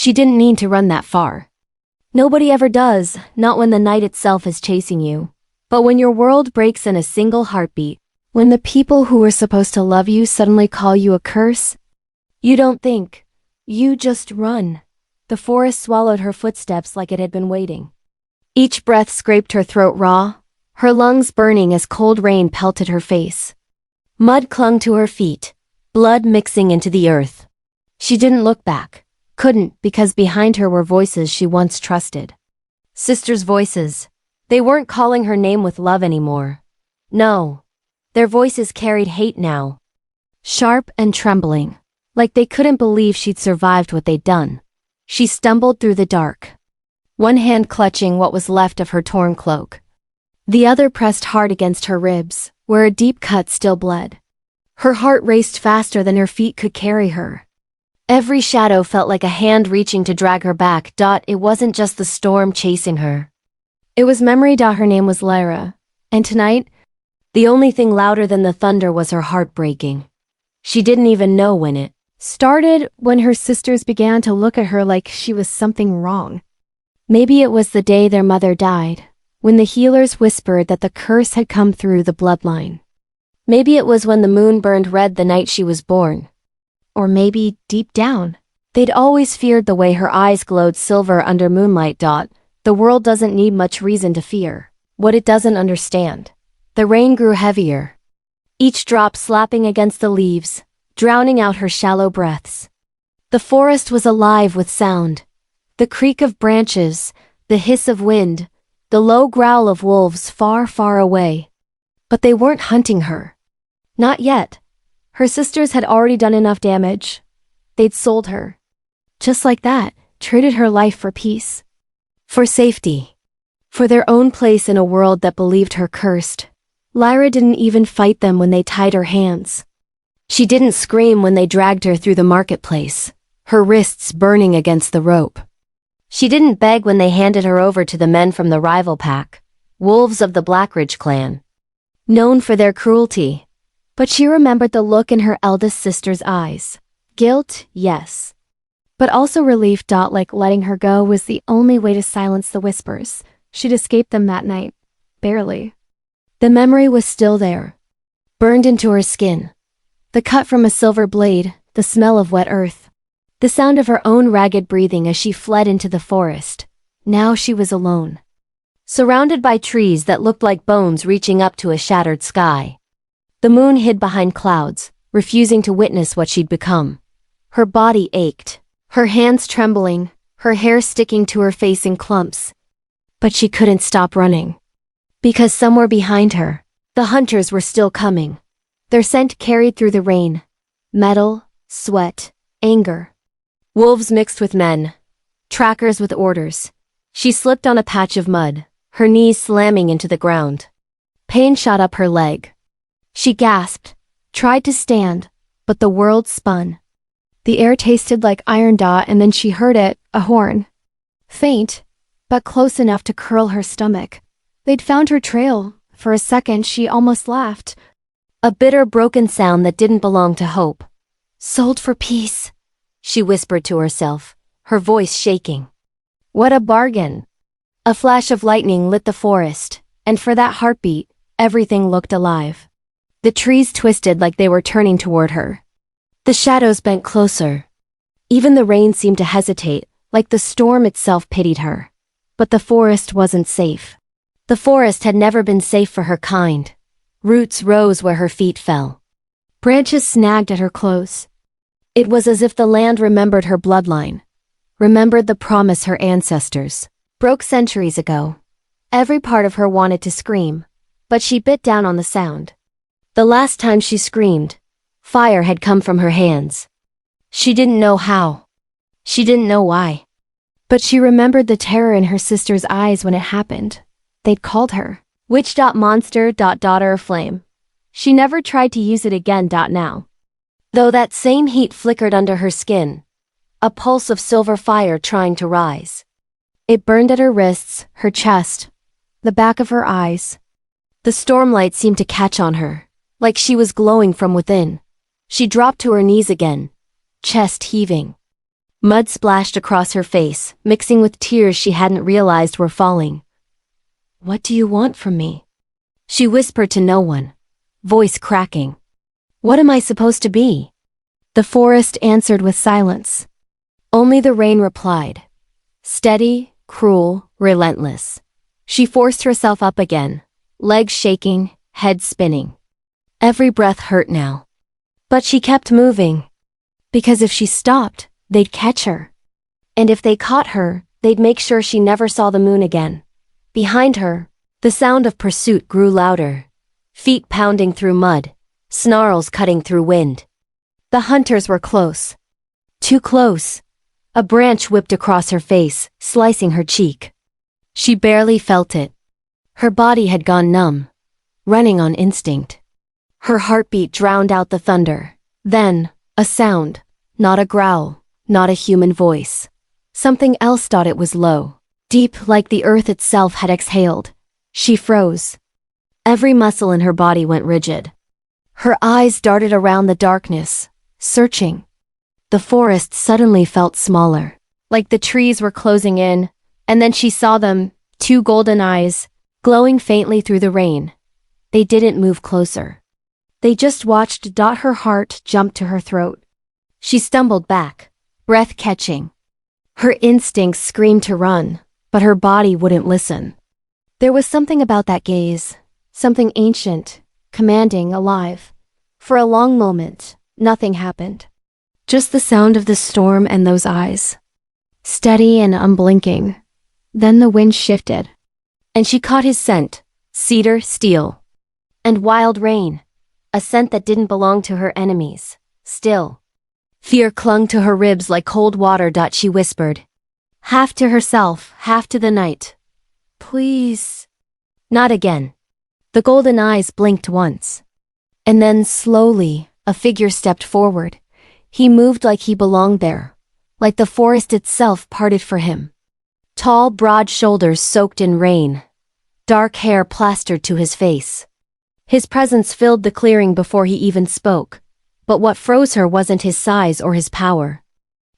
She didn't mean to run that far. Nobody ever does, not when the night itself is chasing you. But when your world breaks in a single heartbeat, when the people who were supposed to love you suddenly call you a curse, you don't think. You just run. The forest swallowed her footsteps like it had been waiting. Each breath scraped her throat raw, her lungs burning as cold rain pelted her face. Mud clung to her feet, blood mixing into the earth. She didn't look back. Couldn't, because behind her were voices she once trusted. Sisters' voices. They weren't calling her name with love anymore. No. Their voices carried hate now. Sharp and trembling, like they couldn't believe she'd survived what they'd done. She stumbled through the dark, one hand clutching what was left of her torn cloak. The other pressed hard against her ribs, where a deep cut still bled. Her heart raced faster than her feet could carry her. Every shadow felt like a hand reaching to drag her back. It wasn't just the storm chasing her. It was memory. Her name was Lyra. And tonight, the only thing louder than the thunder was her heart breaking. She didn't even know when it started, when her sisters began to look at her like she was something wrong. Maybe it was the day their mother died, when the healers whispered that the curse had come through the bloodline. Maybe it was when the moon burned red the night she was born. Or maybe, deep down, they'd always feared the way her eyes glowed silver under moonlight. The world doesn't need much reason to fear what it doesn't understand. The rain grew heavier, each drop slapping against the leaves, drowning out her shallow breaths. The forest was alive with sound. The creak of branches, the hiss of wind, the low growl of wolves far, far away. But they weren't hunting her. Not yet. Her sisters had already done enough damage. They'd sold her. Just like that, traded her life for peace. For safety. For their own place in a world that believed her cursed. Lyra didn't even fight them when they tied her hands. She didn't scream when they dragged her through the marketplace, her wrists burning against the rope. She didn't beg when they handed her over to the men from the rival pack, wolves of the Blackridge clan, known for their cruelty. But she remembered the look in her eldest sister's eyes. Guilt, yes. But also relief. Like letting her go was the only way to silence the whispers. She'd escaped them that night. Barely. The memory was still there. Burned into her skin. The cut from a silver blade, the smell of wet earth. The sound of her own ragged breathing as she fled into the forest. Now she was alone. Surrounded by trees that looked like bones reaching up to a shattered sky. The moon hid behind clouds, refusing to witness what she'd become. Her body ached, her hands trembling, her hair sticking to her face in clumps. But she couldn't stop running. Because somewhere behind her, the hunters were still coming. Their scent carried through the rain. Metal, sweat, anger. Wolves mixed with men. Trackers with orders. She slipped on a patch of mud, her knees slamming into the ground. Pain shot up her leg. She gasped, tried to stand, but the world spun. The air tasted like iron. And then she heard it, a horn. Faint, but close enough to curl her stomach. They'd found her trail. For a second she almost laughed. A bitter, broken sound that didn't belong to hope. Sold for peace, she whispered to herself, her voice shaking. What a bargain. A flash of lightning lit the forest, and for that heartbeat, everything looked alive. The trees twisted like they were turning toward her. The shadows bent closer. Even the rain seemed to hesitate, like the storm itself pitied her. But the forest wasn't safe. The forest had never been safe for her kind. Roots rose where her feet fell. Branches snagged at her clothes. It was as if the land remembered her bloodline. Remembered the promise her ancestors broke centuries ago. Every part of her wanted to scream, but she bit down on the sound. The last time she screamed, fire had come from her hands. She didn't know how. She didn't know why. But she remembered the terror in her sister's eyes when it happened. They'd called her witch. Monster. Daughter of flame. She never tried to use it again. Now. Though that same heat flickered under her skin. A pulse of silver fire trying to rise. It burned at her wrists, her chest, the back of her eyes. The stormlight seemed to catch on her. Like she was glowing from within. She dropped to her knees again, chest heaving. Mud splashed across her face, mixing with tears she hadn't realized were falling. "What do you want from me?" She whispered to no one, voice cracking. "What am I supposed to be?" The forest answered with silence. Only the rain replied. Steady, cruel, relentless. She forced herself up again, legs shaking, head spinning. Every breath hurt now. But she kept moving. Because if she stopped, they'd catch her. And if they caught her, they'd make sure she never saw the moon again. Behind her, the sound of pursuit grew louder. Feet pounding through mud, snarls cutting through wind. The hunters were close. Too close. A branch whipped across her face, slicing her cheek. She barely felt it. Her body had gone numb, running on instinct. Her heartbeat drowned out the thunder. Then, a sound, not a growl, not a human voice. Something else thought it was low, deep like the earth itself had exhaled. She froze. Every muscle in her body went rigid. Her eyes darted around the darkness, searching. The forest suddenly felt smaller, like the trees were closing in, and then she saw them, two golden eyes, glowing faintly through the rain. They didn't move closer. They just watched. Her heart jump to her throat. She stumbled back, breath catching. Her instincts screamed to run, but her body wouldn't listen. There was something about that gaze, something ancient, commanding, alive. For a long moment, nothing happened. Just the sound of the storm and those eyes. Steady and unblinking. Then the wind shifted. And she caught his scent, cedar, steel. And wild rain, a scent that didn't belong to her enemies, still. Fear clung to her ribs like cold water. She whispered. Half to herself, half to the night. Please. Not again. The golden eyes blinked once. And then slowly, a figure stepped forward. He moved like he belonged there, like the forest itself parted for him. Tall, broad shoulders soaked in rain. Dark hair plastered to his face. His presence filled the clearing before he even spoke. But what froze her wasn't his size or his power.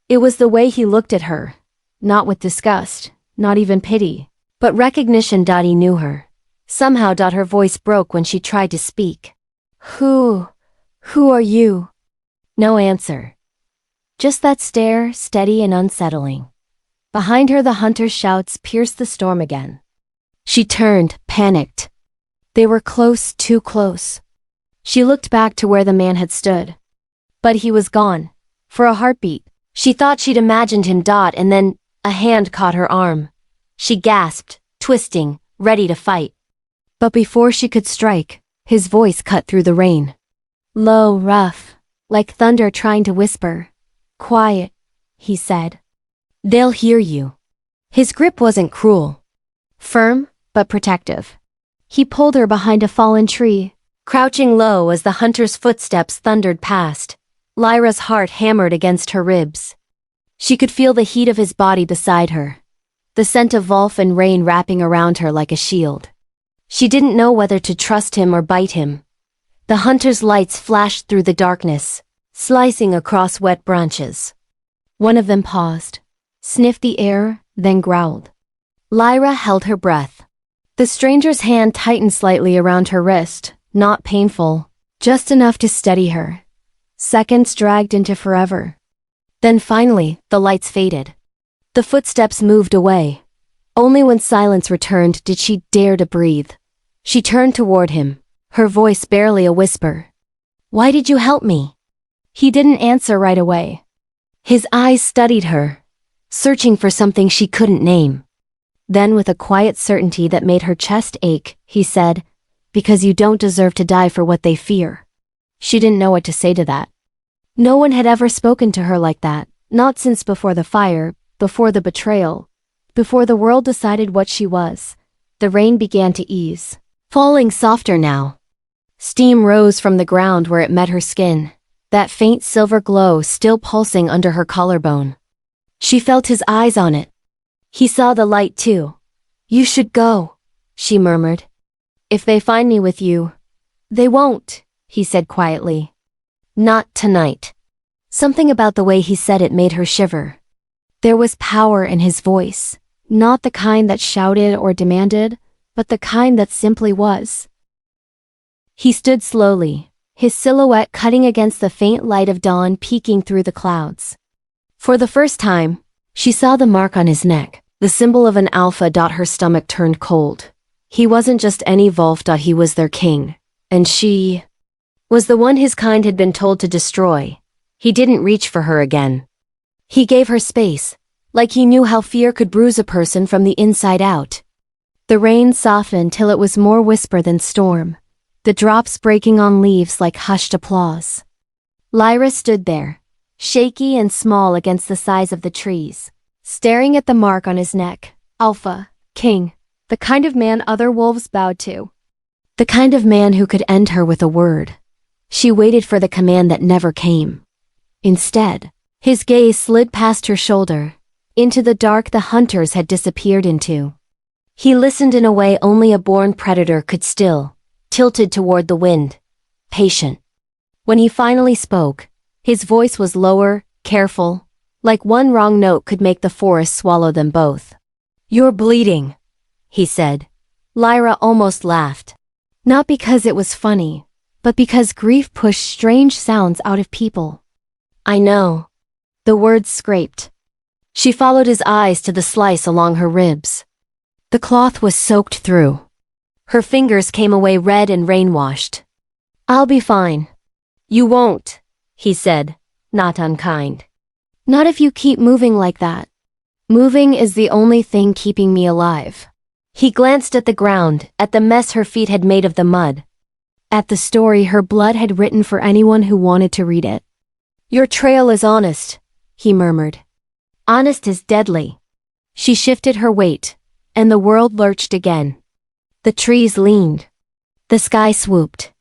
It was the way he looked at her. Not with disgust, not even pity, but recognition. He knew her. Somehow. Her voice broke when she tried to speak. Who are you? No answer. Just that stare, steady and unsettling. Behind her the hunter's shouts pierced the storm again. She turned, panicked. They were close, too close. She looked back to where the man had stood. But he was gone. For a heartbeat, she thought she'd imagined him. And then, a hand caught her arm. She gasped, twisting, ready to fight. But before she could strike, his voice cut through the rain. Low, rough, like thunder trying to whisper. Quiet, he said. They'll hear you. His grip wasn't cruel. Firm, but protective. He pulled her behind a fallen tree, crouching low as the hunter's footsteps thundered past. Lyra's heart hammered against her ribs. She could feel the heat of his body beside her, the scent of Wolf and rain wrapping around her like a shield. She didn't know whether to trust him or bite him. The hunter's lights flashed through the darkness, slicing across wet branches. One of them paused, sniffed the air, then growled. Lyra held her breath. The stranger's hand tightened slightly around her wrist, not painful, just enough to steady her. Seconds dragged into forever. Then finally, the lights faded. The footsteps moved away. Only when silence returned did she dare to breathe. She turned toward him, her voice barely a whisper. Why did you help me? He didn't answer right away. His eyes studied her, searching for something she couldn't name. Then with a quiet certainty that made her chest ache, he said, Because you don't deserve to die for what they fear. She didn't know what to say to that. No one had ever spoken to her like that, not since before the fire, before the betrayal, before the world decided what she was. The rain began to ease, falling softer now. Steam rose from the ground where it met her skin, that faint silver glow still pulsing under her collarbone. She felt his eyes on it. He saw the light too. You should go, she murmured. If they find me with you. They won't, he said quietly. Not tonight. Something about the way he said it made her shiver. There was power in his voice, not the kind that shouted or demanded, but the kind that simply was. He stood slowly, his silhouette cutting against the faint light of dawn peeking through the clouds. For the first time, she saw the mark on his neck, the symbol of an alpha. Her stomach turned cold. He wasn't just any wolf. He was their king. And she was the one his kind had been told to destroy. He didn't reach for her again. He gave her space, like he knew how fear could bruise a person from the inside out. The rain softened till it was more whisper than storm, the drops breaking on leaves like hushed applause. Lyra stood there, shaky and small against the size of the trees, staring at the mark on his neck. Alpha, king, the kind of man other wolves bowed to. The kind of man who could end her with a word. She waited for the command that never came. Instead, his gaze slid past her shoulder, into the dark the hunters had disappeared into. He listened in a way only a born predator could still, tilted toward the wind, patient. When he finally spoke, his voice was lower, careful, like one wrong note could make the forest swallow them both. "You're bleeding," he said. Lyra almost laughed. Not because it was funny, but because grief pushed strange sounds out of people. "I know." The words scraped. She followed his eyes to the slice along her ribs. The cloth was soaked through. Her fingers came away red and rain-washed. "I'll be fine." "You won't," he said, not unkind. "Not if you keep moving like that. Moving is the only thing keeping me alive." He glanced at the ground, at the mess her feet had made of the mud, at the story her blood had written for anyone who wanted to read it. "Your trail is honest," he murmured. "Honest is deadly." She shifted her weight, and the world lurched again. The trees leaned. The sky swooped.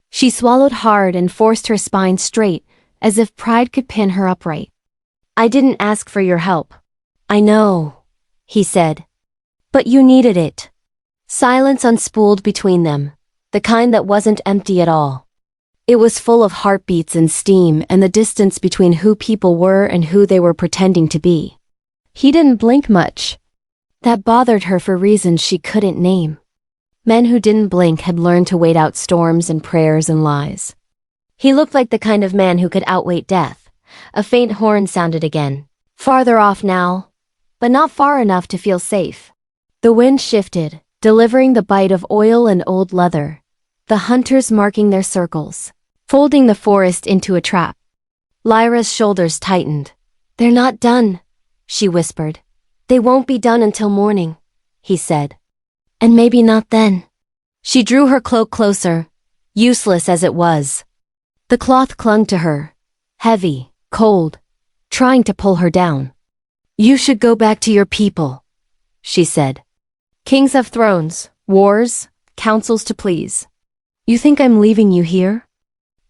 She swallowed hard and forced her spine straight, as if pride could pin her upright. "I didn't ask for your help." "I know," he said. "But you needed it." Silence unspooled between them, the kind that wasn't empty at all. It was full of heartbeats and steam and the distance between who people were and who they were pretending to be. He didn't blink much. That bothered her for reasons she couldn't name. Men who didn't blink had learned to wait out storms and prayers and lies. He looked like the kind of man who could outwait death. A faint horn sounded again. Farther off now, but not far enough to feel safe. The wind shifted, delivering the bite of oil and old leather. The hunters marking their circles, folding the forest into a trap. Lyra's shoulders tightened. "They're not done," she whispered. "They won't be done until morning," he said. "And maybe not then." She drew her cloak closer, useless as it was. The cloth clung to her, heavy, cold, trying to pull her down. "You should go back to your people," she said. "Kings have thrones, wars, councils to please. You think I'm leaving you here?"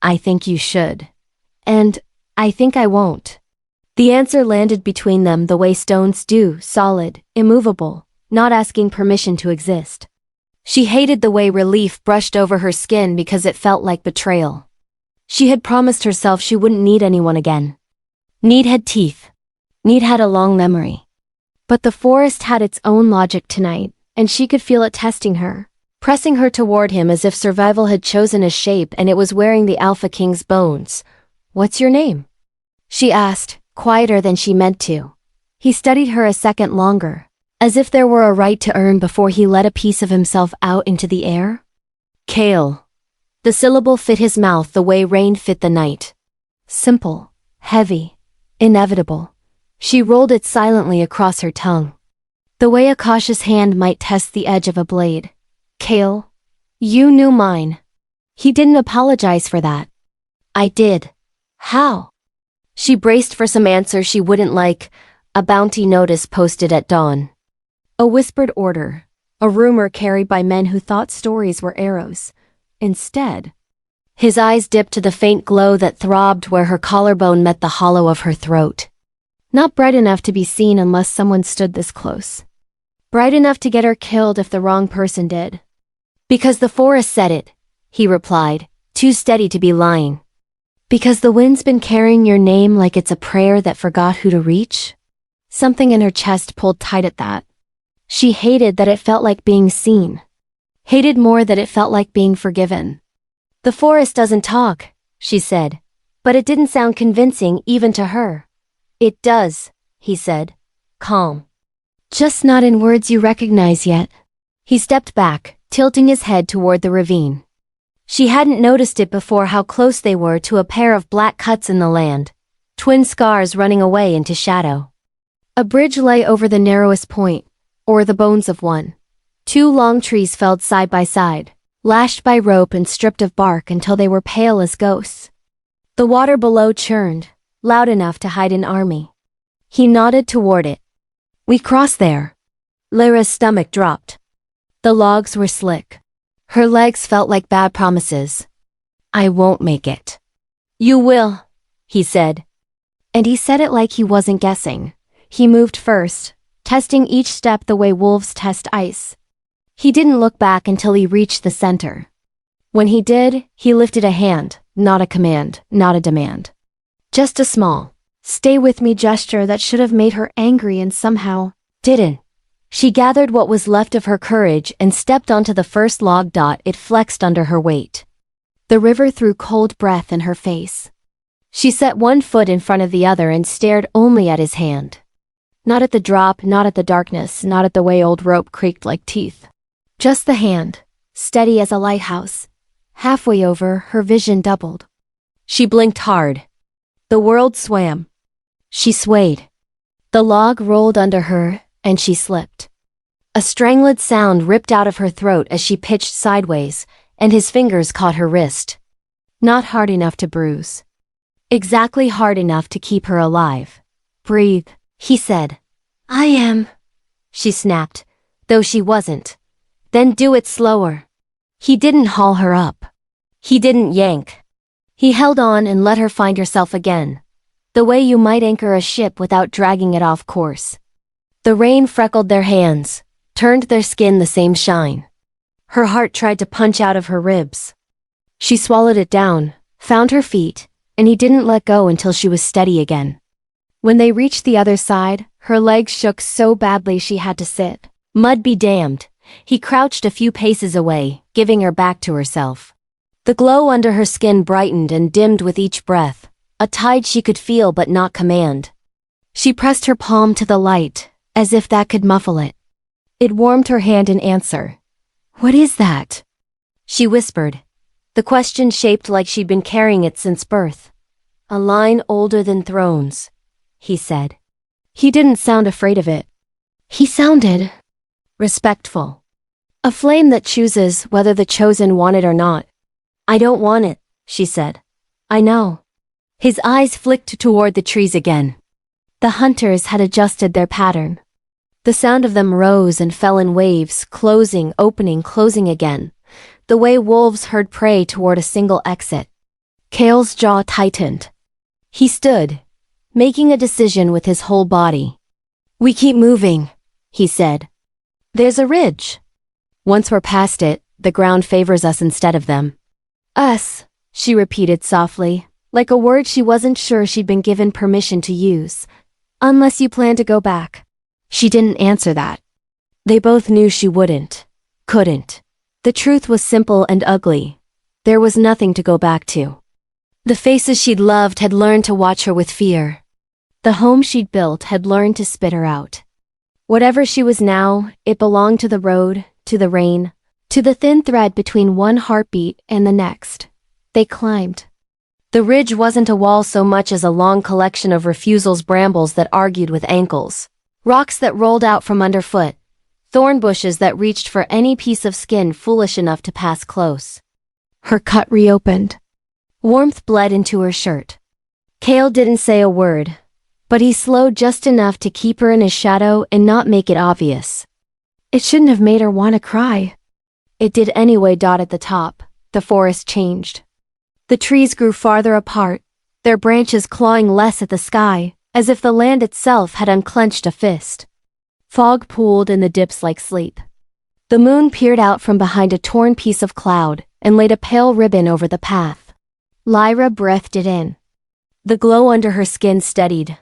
"I think you should. And I think I won't." The answer landed between them the way stones do, solid, immovable, not asking permission to exist. She hated the way relief brushed over her skin because it felt like betrayal. She had promised herself she wouldn't need anyone again. Need had teeth. Need had a long memory. But the forest had its own logic tonight, and she could feel it testing her, pressing her toward him as if survival had chosen a shape and it was wearing the Alpha King's bones. "What's your name?" she asked, quieter than she meant to. He studied her a second longer, as if there were a right to earn before he let a piece of himself out into the air. "Kale." The syllable fit his mouth the way rain fit the night. Simple, heavy, inevitable. She rolled it silently across her tongue, the way a cautious hand might test the edge of a blade. "Kale, you knew mine." He didn't apologize for that. "I did." "How?" She braced for some answer she wouldn't like, a bounty notice posted at dawn. A whispered order, a rumor carried by men who thought stories were arrows. Instead, his eyes dipped to the faint glow that throbbed where her collarbone met the hollow of her throat. Not bright enough to be seen unless someone stood this close. Bright enough to get her killed if the wrong person did. "Because the forest said it," he replied, too steady to be lying. "Because the wind's been carrying your name like it's a prayer that forgot who to reach?" Something in her chest pulled tight at that. She hated that it felt like being seen. Hated more that it felt like being forgiven. The forest doesn't talk, she said. But it didn't sound convincing even to her. It does, he said. Calm. Just not in words you recognize yet. He stepped back, tilting his head toward the ravine. She hadn't noticed it before how close they were to a pair of black cuts in the land, twin scars running away into shadow. A bridge lay over the narrowest point, or the bones of one. Two long trees felled side by side, lashed by rope and stripped of bark until they were pale as ghosts. The water below churned, loud enough to hide an army. He nodded toward it. We crossed there. Lyra's stomach dropped. The logs were slick. Her legs felt like bad promises. I won't make it. You will, he said. And he said it like he wasn't guessing. He moved first, testing each step the way wolves test ice. He didn't look back until he reached the center. When he did, he lifted a hand, not a command, not a demand. Just a small, stay with me gesture that should have made her angry and somehow didn't. She gathered what was left of her courage and stepped onto the first log. It flexed under her weight. The river threw cold breath in her face. She set one foot in front of the other and stared only at his hand. Not at the drop, not at the darkness, not at the way old rope creaked like teeth. Just the hand, steady as a lighthouse. Halfway over, her vision doubled. She blinked hard. The world swam. She swayed. The log rolled under her, and she slipped. A strangled sound ripped out of her throat as she pitched sideways, and his fingers caught her wrist. Not hard enough to bruise. Exactly hard enough to keep her alive. Breathe, he said. I am. She snapped, though she wasn't. Then do it slower. He didn't haul her up. He didn't yank. He held on and let her find herself again. The way you might anchor a ship without dragging it off course. The rain freckled their hands, turned their skin the same shine. Her heart tried to punch out of her ribs. She swallowed it down, found her feet, and he didn't let go until she was steady again. When they reached the other side, her legs shook so badly she had to sit. Mud be damned. He crouched a few paces away, giving her back to herself. The glow under her skin brightened and dimmed with each breath, a tide she could feel but not command. She pressed her palm to the light, as if that could muffle it. It warmed her hand in answer. What is that? She whispered. The question shaped like she'd been carrying it since birth. A line older than thrones, he said. He didn't sound afraid of it. He sounded respectful. A flame that chooses whether the chosen want it or not. I don't want it, she said. I know. His eyes flicked toward the trees again. The hunters had adjusted their pattern. The sound of them rose and fell in waves, closing, opening, closing again, the way wolves herd prey toward a single exit. Kale's jaw tightened. He stood, making a decision with his whole body. We keep moving, he said. There's a ridge. Once we're past it, the ground favors us instead of them. Us, she repeated softly, like a word she wasn't sure she'd been given permission to use. Unless you plan to go back. She didn't answer that. They both knew she wouldn't. Couldn't. The truth was simple and ugly. There was nothing to go back to. The faces she'd loved had learned to watch her with fear. The home she'd built had learned to spit her out. Whatever she was now, it belonged to the road, to the rain, to the thin thread between one heartbeat and the next. They climbed. The ridge wasn't a wall so much as a long collection of refusals, brambles that argued with ankles, rocks that rolled out from underfoot, thorn bushes that reached for any piece of skin foolish enough to pass close. Her cut reopened. Warmth bled into her shirt. Kale didn't say a word, but he slowed just enough to keep her in his shadow and not make it obvious. It shouldn't have made her want to cry. It did anyway. At the top, the forest changed. The trees grew farther apart, their branches clawing less at the sky, as if the land itself had unclenched a fist. Fog pooled in the dips like sleep. The moon peered out from behind a torn piece of cloud and laid a pale ribbon over the path. Lyra breathed it in. The glow under her skin steadied.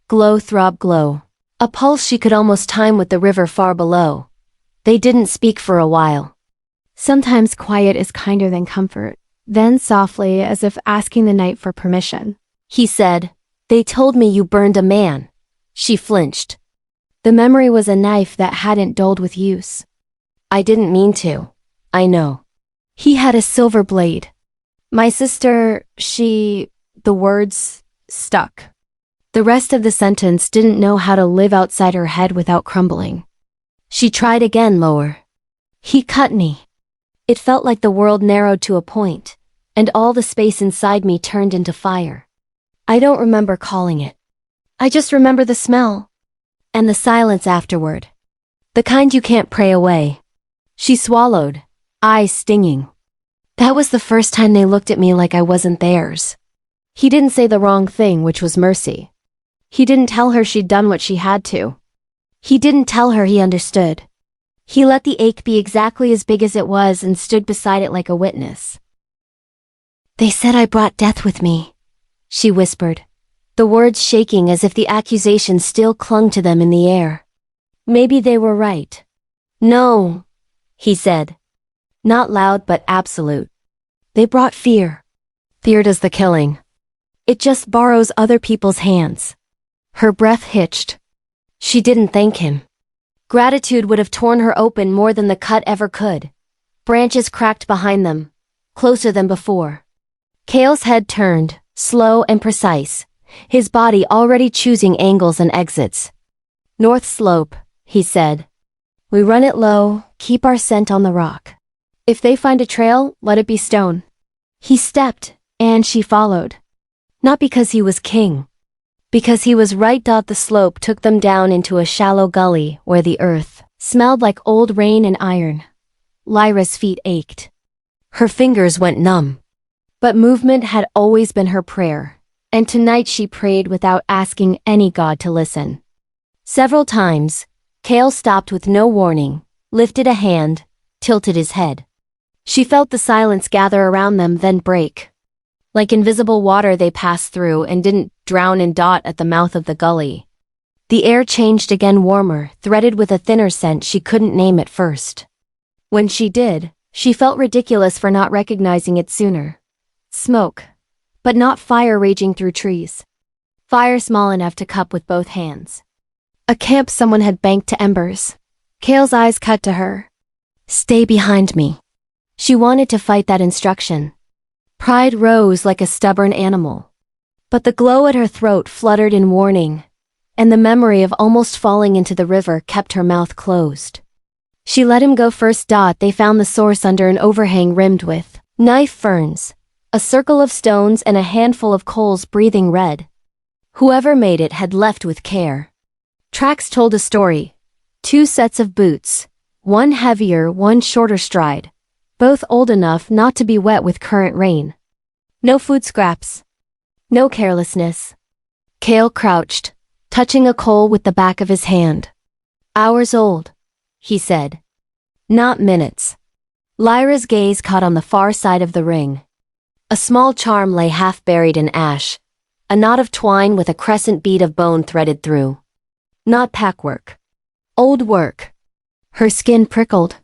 Glow throb glow. A pulse she could almost time with the river far below. They didn't speak for a while. Sometimes quiet is kinder than comfort. Then softly, as if asking the night for permission, he said, "They told me you burned a man." She flinched. the memory was a knife that hadn't dulled with use. "I didn't mean to. I know." He had a silver blade. My sister, the words stuck. The rest of the sentence didn't know how to live outside her head without crumbling. She tried again, lower. He cut me. It felt like the world narrowed to a point, and all the space inside me turned into fire. I don't remember calling it. I just remember the smell. And the silence afterward. The kind you can't pray away. She swallowed, eyes stinging. That was the first time they looked at me like I wasn't theirs. He didn't say the wrong thing, which was mercy. He didn't tell her she'd done what she had to. He didn't tell her he understood. He let the ache be exactly as big as it was and stood beside it like a witness. "They said I brought death with me," she whispered, the words shaking as if the accusation still clung to them in the air. Maybe they were right. "No," he said. Not loud but absolute. "They brought fear. Fear does the killing. It just borrows other people's hands." Her breath hitched. She didn't thank him. Gratitude would have torn her open more than the cut ever could. Branches cracked behind them, closer than before. Kale's head turned, slow and precise, his body already choosing angles and exits. "North slope," he said. "We run it low, keep our scent on the rock. If they find a trail, let it be stone." He stepped, and she followed. Not because he was king. Because he was right. The slope took them down into a shallow gully where the earth smelled like old rain and iron. Lyra's feet ached. Her fingers went numb. But movement had always been her prayer, and tonight she prayed without asking any god to listen. Several times, Kale stopped with no warning, lifted a hand, tilted his head. She felt the silence gather around them, then break. Like invisible water they passed through and didn't drown in dot at the mouth of the gully. The air changed again, warmer, threaded with a thinner scent she couldn't name at first. When she did, she felt ridiculous for not recognizing it sooner. Smoke. But not fire raging through trees. Fire small enough to cup with both hands. A camp someone had banked to embers. Kale's eyes cut to her. "Stay behind me." She wanted to fight that instruction. Pride rose like a stubborn animal. But the glow at her throat fluttered in warning, and the memory of almost falling into the river kept her mouth closed. She let him go first. They found the source under an overhang rimmed with knife ferns, a circle of stones and a handful of coals breathing red. Whoever made it had left with care. Tracks told a story. 2 sets of boots, one heavier, one shorter stride, both old enough not to be wet with current rain. No food scraps. No carelessness. Kale crouched, touching a coal with the back of his hand. "Hours old," he said. "Not minutes." Lyra's gaze caught on the far side of the ring. A small charm lay half buried in ash, a knot of twine with a crescent bead of bone threaded through. Not packwork. Old work. Her skin prickled.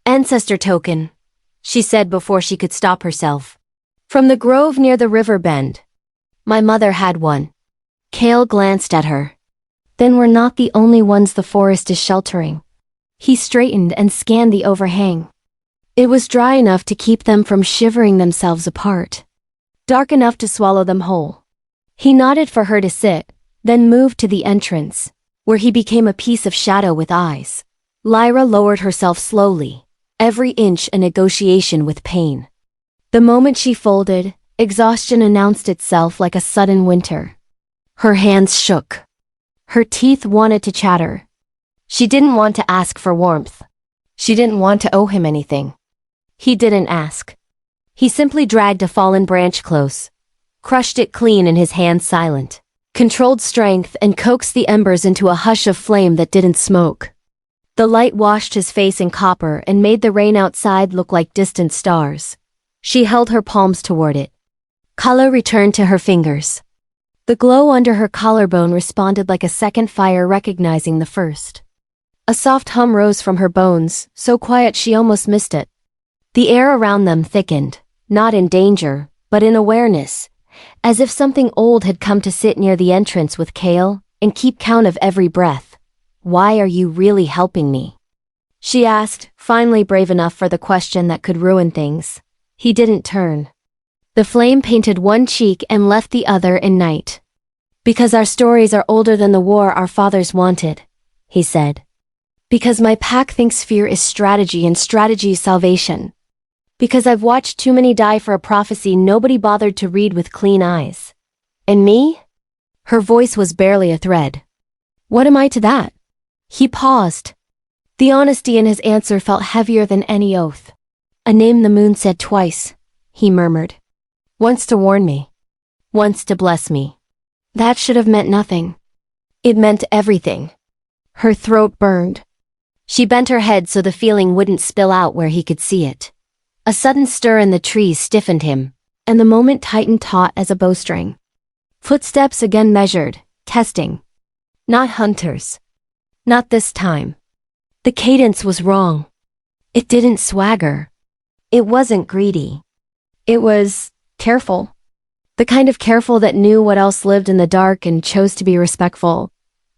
"Ancestor token," she said before she could stop herself. "From the grove near the river bend. My mother had one." Kale glanced at her. "Then we're not the only ones the forest is sheltering." He straightened and scanned the overhang. It was dry enough to keep them from shivering themselves apart. Dark enough to swallow them whole. He nodded for her to sit, then moved to the entrance, where he became a piece of shadow with eyes. Lyra lowered herself slowly, every inch a negotiation with pain. The moment she folded, exhaustion announced itself like a sudden winter. Her hands shook. Her teeth wanted to chatter. She didn't want to ask for warmth. She didn't want to owe him anything. He didn't ask. He simply dragged a fallen branch close, crushed it clean in his hand silent, controlled strength and coaxed the embers into a hush of flame that didn't smoke. The light washed his face in copper and made the rain outside look like distant stars. She held her palms toward it. Color returned to her fingers. The glow under her collarbone responded like a second fire recognizing the first. A soft hum rose from her bones, so quiet she almost missed it. The air around them thickened, not in danger, but in awareness, as if something old had come to sit near the entrance with Kale and keep count of every breath. "Why are you really helping me?" she asked, finally brave enough for the question that could ruin things. He didn't turn. The flame painted one cheek and left the other in night. "Because our stories are older than the war our fathers wanted," he said. "Because my pack thinks fear is strategy and strategy is salvation. Because I've watched too many die for a prophecy nobody bothered to read with clean eyes. And me?" Her voice was barely a thread. "What am I to that?" He paused. The honesty in his answer felt heavier than any oath. "A name the moon said twice," he murmured. "Once to warn me. Once to bless me. That should have meant nothing. It meant everything." Her throat burned. She bent her head so the feeling wouldn't spill out where he could see it. A sudden stir in the trees stiffened him, and the moment tightened taut as a bowstring. Footsteps again measured, testing. Not hunters. Not this time. The cadence was wrong. It didn't swagger. It wasn't greedy. It was careful. The kind of careful that knew what else lived in the dark and chose to be respectful.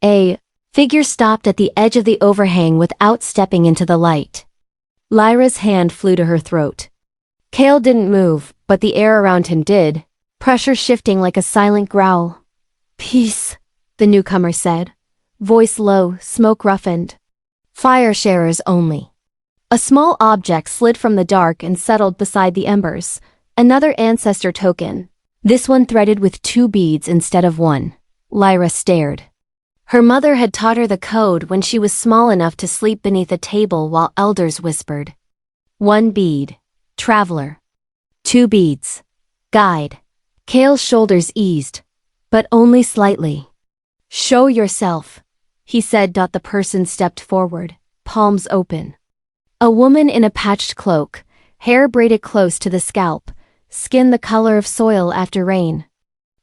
A figure stopped at the edge of the overhang without stepping into the light. Lyra's hand flew to her throat. Kale didn't move, but the air around him did, pressure shifting like a silent growl. "Peace," the newcomer said, voice low, smoke roughened. "Fire sharers only." A small object slid from the dark and settled beside the embers, another ancestor token. This one threaded with 2 beads instead of 1. Lyra stared. Her mother had taught her the code when she was small enough to sleep beneath a table while elders whispered. 1 bead, traveler. 2 beads, guide. Kale's shoulders eased, but only slightly. "Show yourself," he said. The person stepped forward, palms open. A woman in a patched cloak, hair braided close to the scalp, skin the color of soil after rain.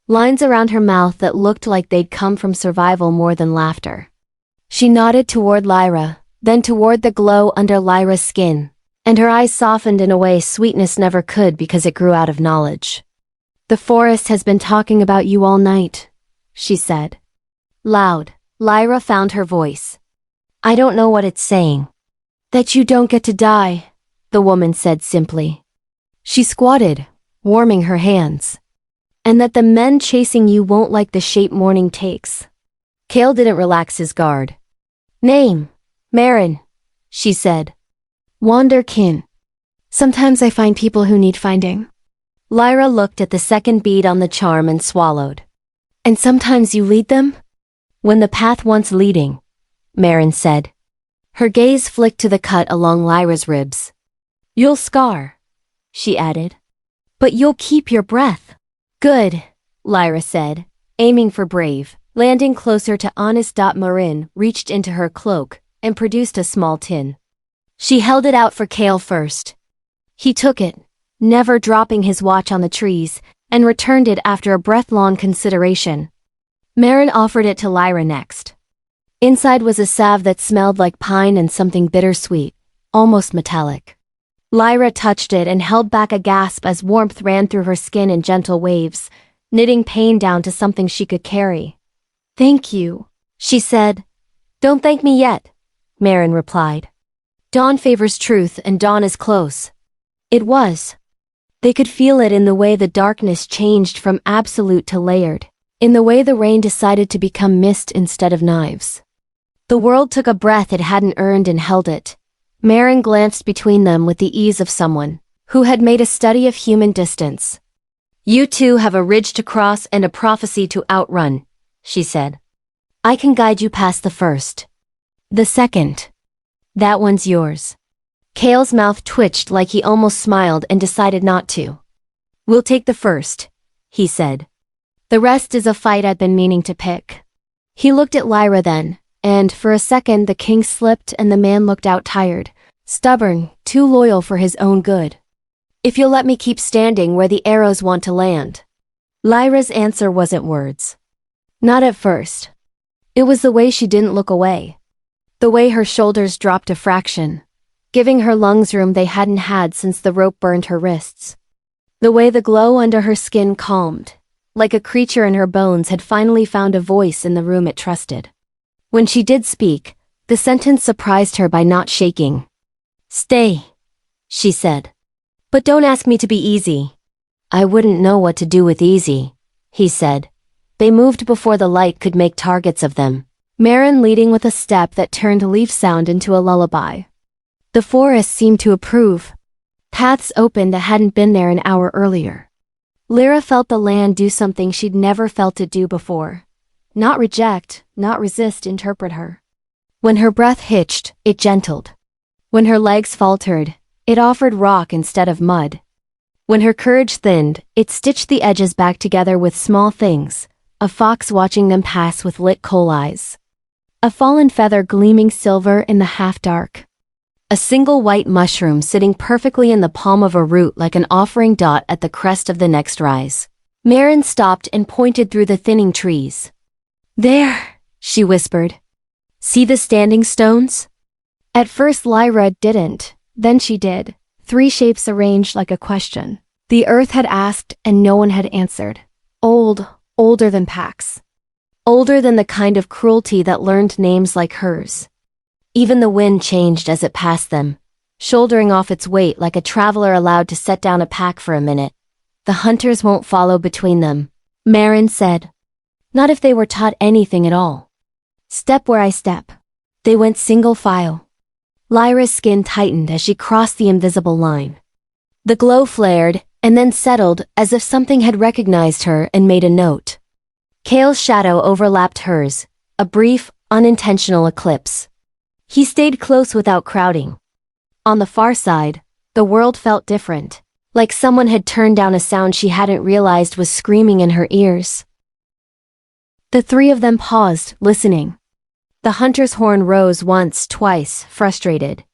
Lines around her mouth that looked like they'd come from survival more than laughter. She nodded toward Lyra, then toward the glow under Lyra's skin, and her eyes softened in a way sweetness never could because it grew out of knowledge. "The forest has been talking about you all night," she said. Loud, Lyra found her voice. "I don't know what it's saying." "That you don't get to die," the woman said simply. She squatted, warming her hands. "And that the men chasing you won't like the shape morning takes." Kale didn't relax his guard. "Name, Marin," she said. "Wanderkin. Sometimes I find people who need finding." Lyra looked at the second bead on the charm and swallowed. "And sometimes you lead them?" "When the path wants leading," Marin said. Her gaze flicked to the cut along Lyra's ribs. "You'll scar," she added. "But you'll keep your breath." "Good," Lyra said, aiming for brave, landing closer to honest. Marin reached into her cloak and produced a small tin. She held it out for Kale first. He took it, never dropping his watch on the trees, and returned it after a breath-long consideration. Marin offered it to Lyra next. Inside was a salve that smelled like pine and something bittersweet, almost metallic. Lyra touched it and held back a gasp as warmth ran through her skin in gentle waves, knitting pain down to something she could carry. "Thank you," she said. "Don't thank me yet," Marin replied. "Dawn favors truth and dawn is close." It was. They could feel it in the way the darkness changed from absolute to layered, in the way the rain decided to become mist instead of knives. The world took a breath it hadn't earned and held it. Marin glanced between them with the ease of someone who had made a study of human distance. "You two have a ridge to cross and a prophecy to outrun," she said. "I can guide you past the first. The second. That one's yours." Kale's mouth twitched like he almost smiled and decided not to. "We'll take the first," he said. "The rest is a fight I've been meaning to pick." He looked at Lyra then, and for a second the king slipped and the man looked out tired, stubborn, too loyal for his own good. "If you'll let me keep standing where the arrows want to land." Lyra's answer wasn't words. Not at first. It was the way she didn't look away. The way her shoulders dropped a fraction, giving her lungs room they hadn't had since the rope burned her wrists. The way the glow under her skin calmed, like a creature in her bones had finally found a voice in the room it trusted. When she did speak, the sentence surprised her by not shaking. "Stay," she said. "But don't ask me to be easy." "I wouldn't know what to do with easy," he said. They moved before the light could make targets of them, Marin leading with a step that turned leaf sound into a lullaby. The forest seemed to approve. Paths opened that hadn't been there an hour earlier. Lyra felt the land do something she'd never felt it do before. Not reject, not resist, interpret her. When her breath hitched, it gentled. When her legs faltered, it offered rock instead of mud. When her courage thinned, it stitched the edges back together with small things, a fox watching them pass with lit coal eyes. A fallen feather gleaming silver in the half-dark. A single white mushroom sitting perfectly in the palm of a root like an offering dot at the crest of the next rise. Marin stopped and pointed through the thinning trees. "There," she whispered. "See the standing stones?" At first Lyra didn't, then she did. 3 shapes arranged like a question. The earth had asked and no one had answered. Old, older than Pax. Older than the kind of cruelty that learned names like hers. Even the wind changed as it passed them, shouldering off its weight like a traveler allowed to set down a pack for a minute. "The hunters won't follow between them," Marin said. "Not if they were taught anything at all. Step where I step." They went single file. Lyra's skin tightened as she crossed the invisible line. The glow flared, and then settled as if something had recognized her and made a note. Kale's shadow overlapped hers, a brief, unintentional eclipse. He stayed close without crowding. On the far side, the world felt different, like someone had turned down a sound she hadn't realized was screaming in her ears. The 3 of them paused, listening. The hunter's horn rose once, twice, frustrated.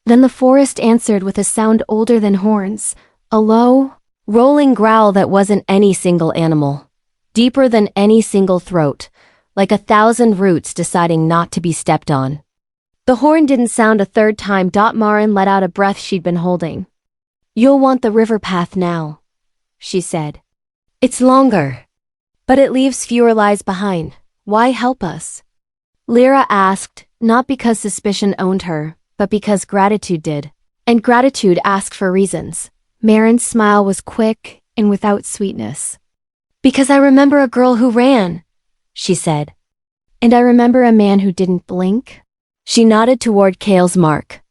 Then the forest answered with a sound older than horns, a low, rolling growl that wasn't any single animal, deeper than any single throat, like 1,000 roots deciding not to be stepped on. The horn didn't sound a third time. Marin let out a breath she'd been holding. "You'll want the river path now," she said. "It's longer, but it leaves fewer lies behind. Why help us?" Lyra asked, not because suspicion owned her, but because gratitude did. And gratitude asked for reasons. Marin's smile was quick and without sweetness. "Because I remember a girl who ran," she said. "And I remember a man who didn't blink." She nodded toward Kale's mark.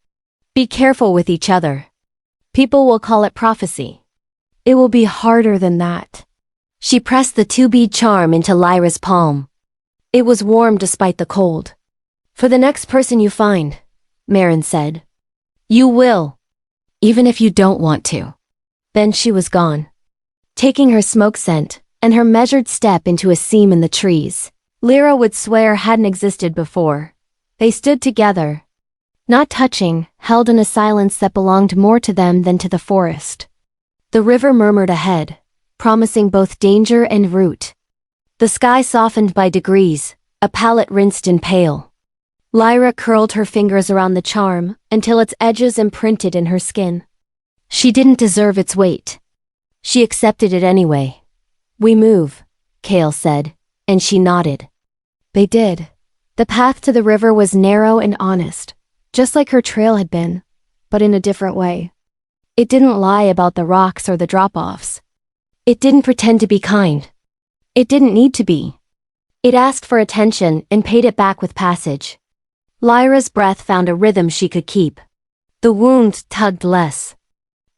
"Be careful with each other. People will call it prophecy. It will be harder than that." She pressed the 2-bead charm into Lyra's palm. It was warm despite the cold. "For the next person you find," Marin said. "You will. Even if you don't want to." Then she was gone. Taking her smoke scent and her measured step into a seam in the trees Lyra would swear hadn't existed before. They stood together, not touching, held in a silence that belonged more to them than to the forest. The river murmured ahead, promising both danger and root. The sky softened by degrees, a palette rinsed in pale. Lyra curled her fingers around the charm until its edges imprinted in her skin. She didn't deserve its weight. She accepted it anyway. "We move," Kale said, and she nodded. They did. The path to the river was narrow and honest, just like her trail had been, but in a different way. It didn't lie about the rocks or the drop-offs. It didn't pretend to be kind. It didn't need to be. It asked for attention and paid it back with passage. Lyra's breath found a rhythm she could keep. The wound tugged less.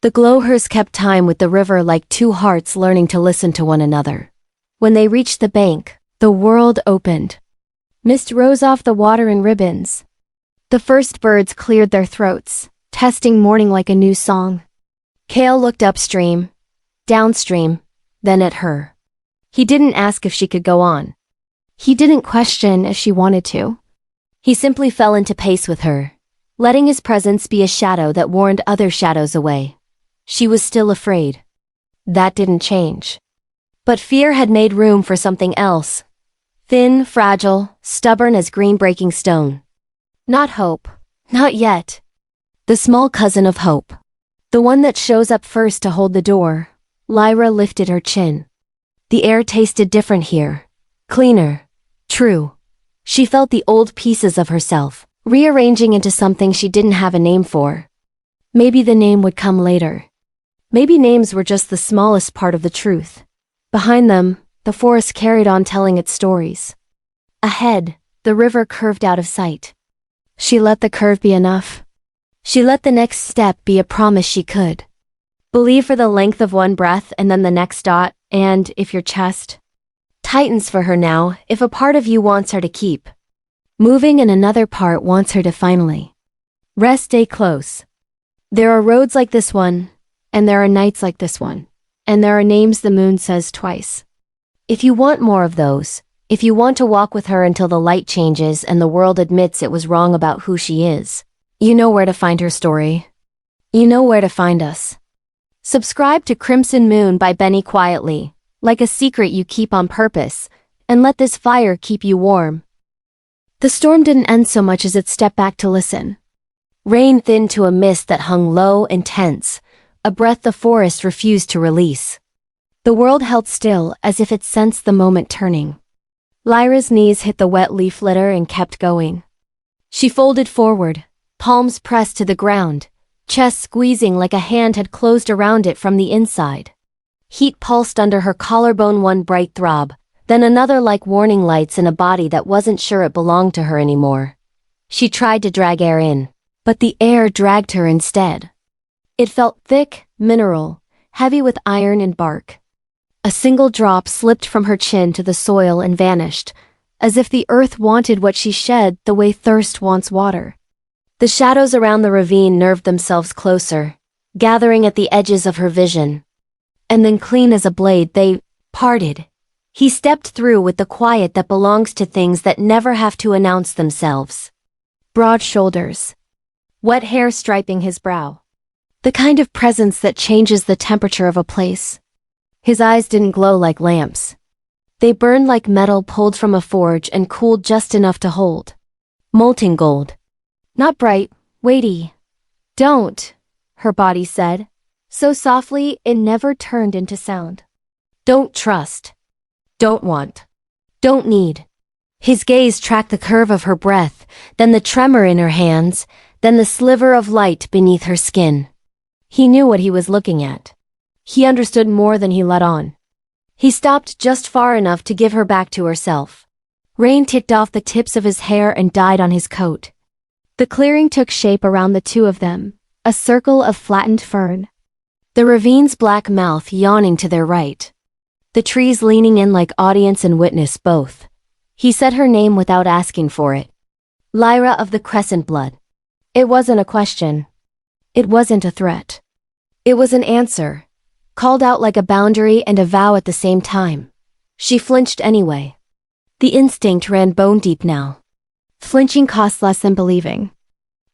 The glowhers kept time with the river like 2 hearts learning to listen to one another. When they reached the bank, the world opened. Mist rose off the water in ribbons. The first birds cleared their throats, testing morning like a new song. Kale looked upstream, downstream, then at her. He didn't ask if she could go on. He didn't question if she wanted to. He simply fell into pace with her, letting his presence be a shadow that warned other shadows away. She was still afraid. That didn't change. But fear had made room for something else. Thin, fragile, stubborn as green-breaking stone. Not hope. Not yet. The small cousin of hope. The one that shows up first to hold the door. Lyra lifted her chin. The air tasted different here. Cleaner. True. She felt the old pieces of herself, rearranging into something she didn't have a name for. Maybe the name would come later. Maybe names were just the smallest part of the truth. Behind them, the forest carried on telling its stories. Ahead, the river curved out of sight. She let the curve be enough. She let the next step be a promise she could. Believe for the length of one breath and then the next dot, and if your chest tightens for her now, if a part of you wants her to keep moving and another part wants her to finally rest, stay close. There are roads like this one, and there are nights like this one, and there are names the moon says twice. If you want more of those, if you want to walk with her until the light changes and the world admits it was wrong about who she is, you know where to find her story. You know where to find us. Subscribe to Crimson Moon by Benny quietly, like a secret you keep on purpose, and let this fire keep you warm. The storm didn't end so much as it stepped back to listen. Rain thinned to a mist that hung low and tense, a breath the forest refused to release. The world held still as if it sensed the moment turning. Lyra's knees hit the wet leaf litter and kept going. She folded forward, palms pressed to the ground, chest squeezing like a hand had closed around it from the inside. Heat pulsed under her collarbone, one bright throb, then another like warning lights in a body that wasn't sure it belonged to her anymore. She tried to drag air in, but the air dragged her instead. It felt thick, mineral, heavy with iron and bark. A single drop slipped from her chin to the soil and vanished, as if the earth wanted what she shed the way thirst wants water. The shadows around the ravine nerved themselves closer, gathering at the edges of her vision. And then clean as a blade they parted. He stepped through with the quiet that belongs to things that never have to announce themselves. Broad shoulders. Wet hair striping his brow. The kind of presence that changes the temperature of a place. His eyes didn't glow like lamps. They burned like metal pulled from a forge and cooled just enough to hold. Molten gold. Not bright, weighty. Don't, her body said, so softly it never turned into sound. Don't trust. Don't want. Don't need. His gaze tracked the curve of her breath, then the tremor in her hands, then the sliver of light beneath her skin. He knew what he was looking at. He understood more than he let on. He stopped just far enough to give her back to herself. Rain ticked off the tips of his hair and died on his coat. The clearing took shape around the two of them, a circle of flattened fern. The ravine's black mouth yawning to their right. The trees leaning in like audience and witness both. He said her name without asking for it. Lyra of the Crescent Blood. It wasn't a question. It wasn't a threat. It was an answer, called out like a boundary and a vow at the same time. She flinched anyway. The instinct ran bone deep now. Flinching cost less than believing.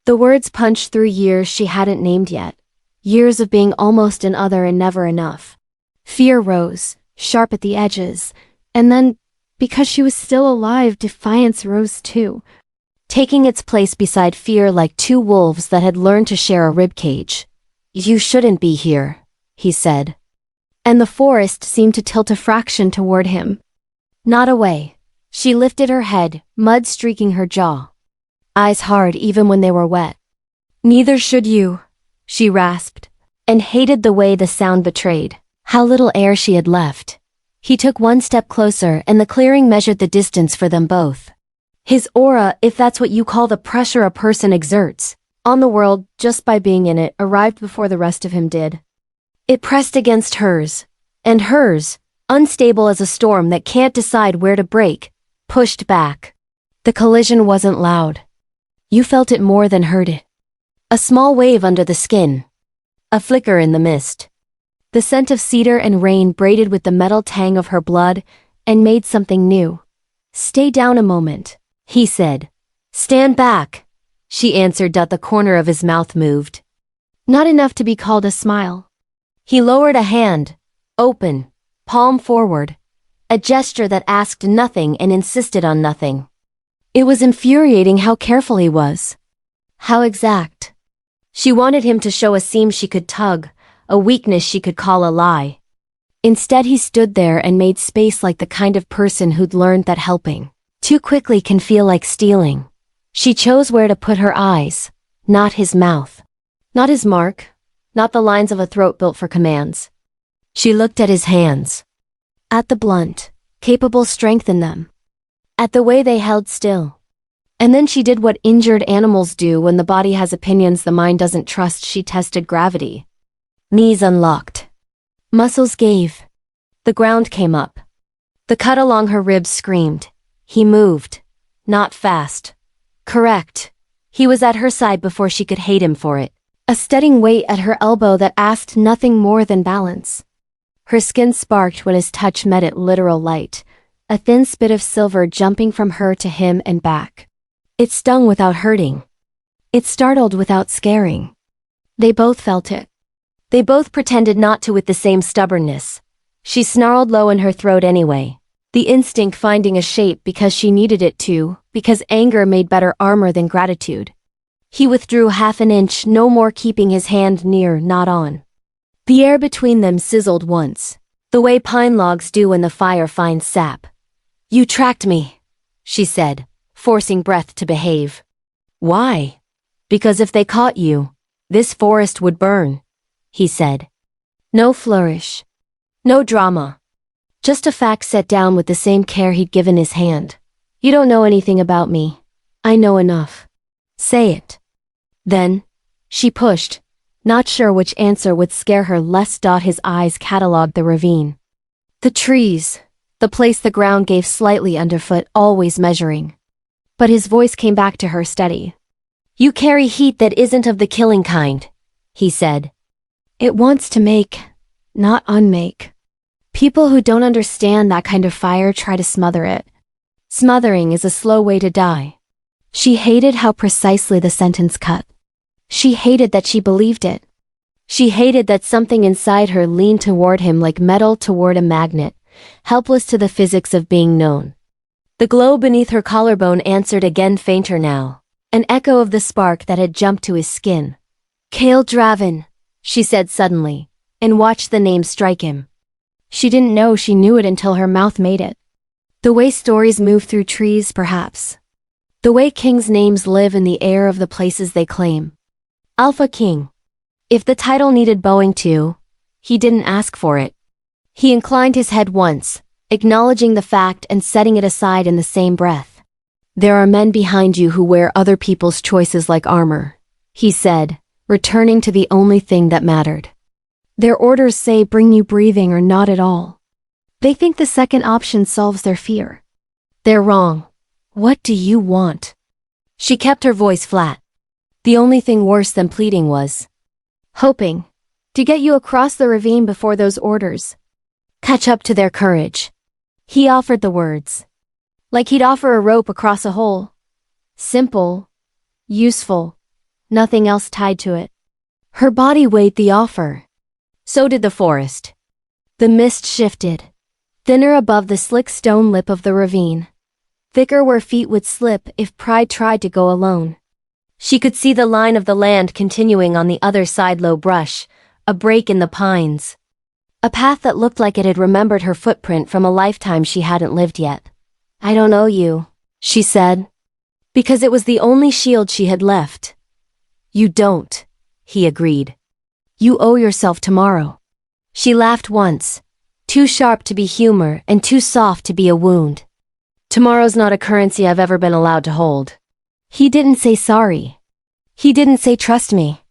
The words punched through years she hadn't named yet. Years of being almost an other and never enough. Fear rose, sharp at the edges, and then, because she was still alive, defiance rose too, taking its place beside fear like two wolves that had learned to share a ribcage. You shouldn't be here, he said. And the forest seemed to tilt a fraction toward him. Not away. She lifted her head, mud streaking her jaw. Eyes hard even when they were wet. Neither should you, she rasped, and hated the way the sound betrayed how little air she had left. He took one step closer and the clearing measured the distance for them both. His aura, if that's what you call the pressure a person exerts on the world just by being in it, arrived before the rest of him did. It pressed against hers, and hers, unstable as a storm that can't decide where to break, pushed back. The collision wasn't loud. You felt it more than heard it. A small wave under the skin. A flicker in the mist. The scent of cedar and rain braided with the metal tang of her blood and made something new. Stay down a moment, he said. Stand back, she answered. The corner of his mouth moved. Not enough to be called a smile. He lowered a hand, open, palm forward, a gesture that asked nothing and insisted on nothing. It was infuriating how careful he was. How exact. She wanted him to show a seam she could tug, a weakness she could call a lie. Instead he stood there and made space like the kind of person who'd learned that helping too quickly can feel like stealing. She chose where to put her eyes, not his mouth. Not his mark, not the lines of a throat built for commands. She looked at his hands. At the blunt, capable strength in them. At the way they held still. And then she did what injured animals do when the body has opinions the mind doesn't trust. She tested gravity. Knees unlocked. Muscles gave. The ground came up. The cut along her ribs screamed. He moved. Not fast. Correct. He was at her side before she could hate him for it. A steadying weight at her elbow that asked nothing more than balance. Her skin sparked when his touch met it, literal light, a thin spit of silver jumping from her to him and back. It stung without hurting. It startled without scaring. They both felt it. They both pretended not to with the same stubbornness. She snarled low in her throat anyway, the instinct finding a shape because she needed it to, because anger made better armor than gratitude. He withdrew half an inch, no more, keeping his hand near, not on. The air between them sizzled once, the way pine logs do when the fire finds sap. You tracked me, she said, forcing breath to behave. Why? Because if they caught you, this forest would burn, he said. No flourish. No drama. Just a fact set down with the same care he'd given his hand. You don't know anything about me. I know enough. Say it. Then, she pushed, not sure which answer would scare her less. His eyes catalogued the ravine. The trees, the place the ground gave slightly underfoot, always measuring. But his voice came back to her steady. You carry heat that isn't of the killing kind, he said. It wants to make, not unmake. People who don't understand that kind of fire try to smother it. Smothering is a slow way to die. She hated how precisely the sentence cut. She hated that she believed it. She hated that something inside her leaned toward him like metal toward a magnet, helpless to the physics of being known. The glow beneath her collarbone answered again, fainter now, an echo of the spark that had jumped to his skin. Cale Draven, she said suddenly, and watched the name strike him. She didn't know she knew it until her mouth made it. The way stories move through trees, perhaps. The way kings' names live in the air of the places they claim. Alpha King. If the title needed bowing to, he didn't ask for it. He inclined his head once, acknowledging the fact and setting it aside in the same breath. There are men behind you who wear other people's choices like armor, he said, returning to the only thing that mattered. Their orders say bring you breathing or not at all. They think the second option solves their fear. They're wrong. What do you want? She kept her voice flat. The only thing worse than pleading was hoping to get you across the ravine before those orders catch up to their courage. He offered the words. Like he'd offer a rope across a hole. Simple. Useful. Nothing else tied to it. Her body weighed the offer. So did the forest. The mist shifted. Thinner above the slick stone lip of the ravine. Thicker where feet would slip if pride tried to go alone. She could see the line of the land continuing on the other side, low brush, a break in the pines. A path that looked like it had remembered her footprint from a lifetime she hadn't lived yet. I don't owe you, she said. Because it was the only shield she had left. You don't, he agreed. You owe yourself tomorrow. She laughed once, too sharp to be humor and too soft to be a wound. Tomorrow's not a currency I've ever been allowed to hold. He didn't say sorry. He didn't say trust me.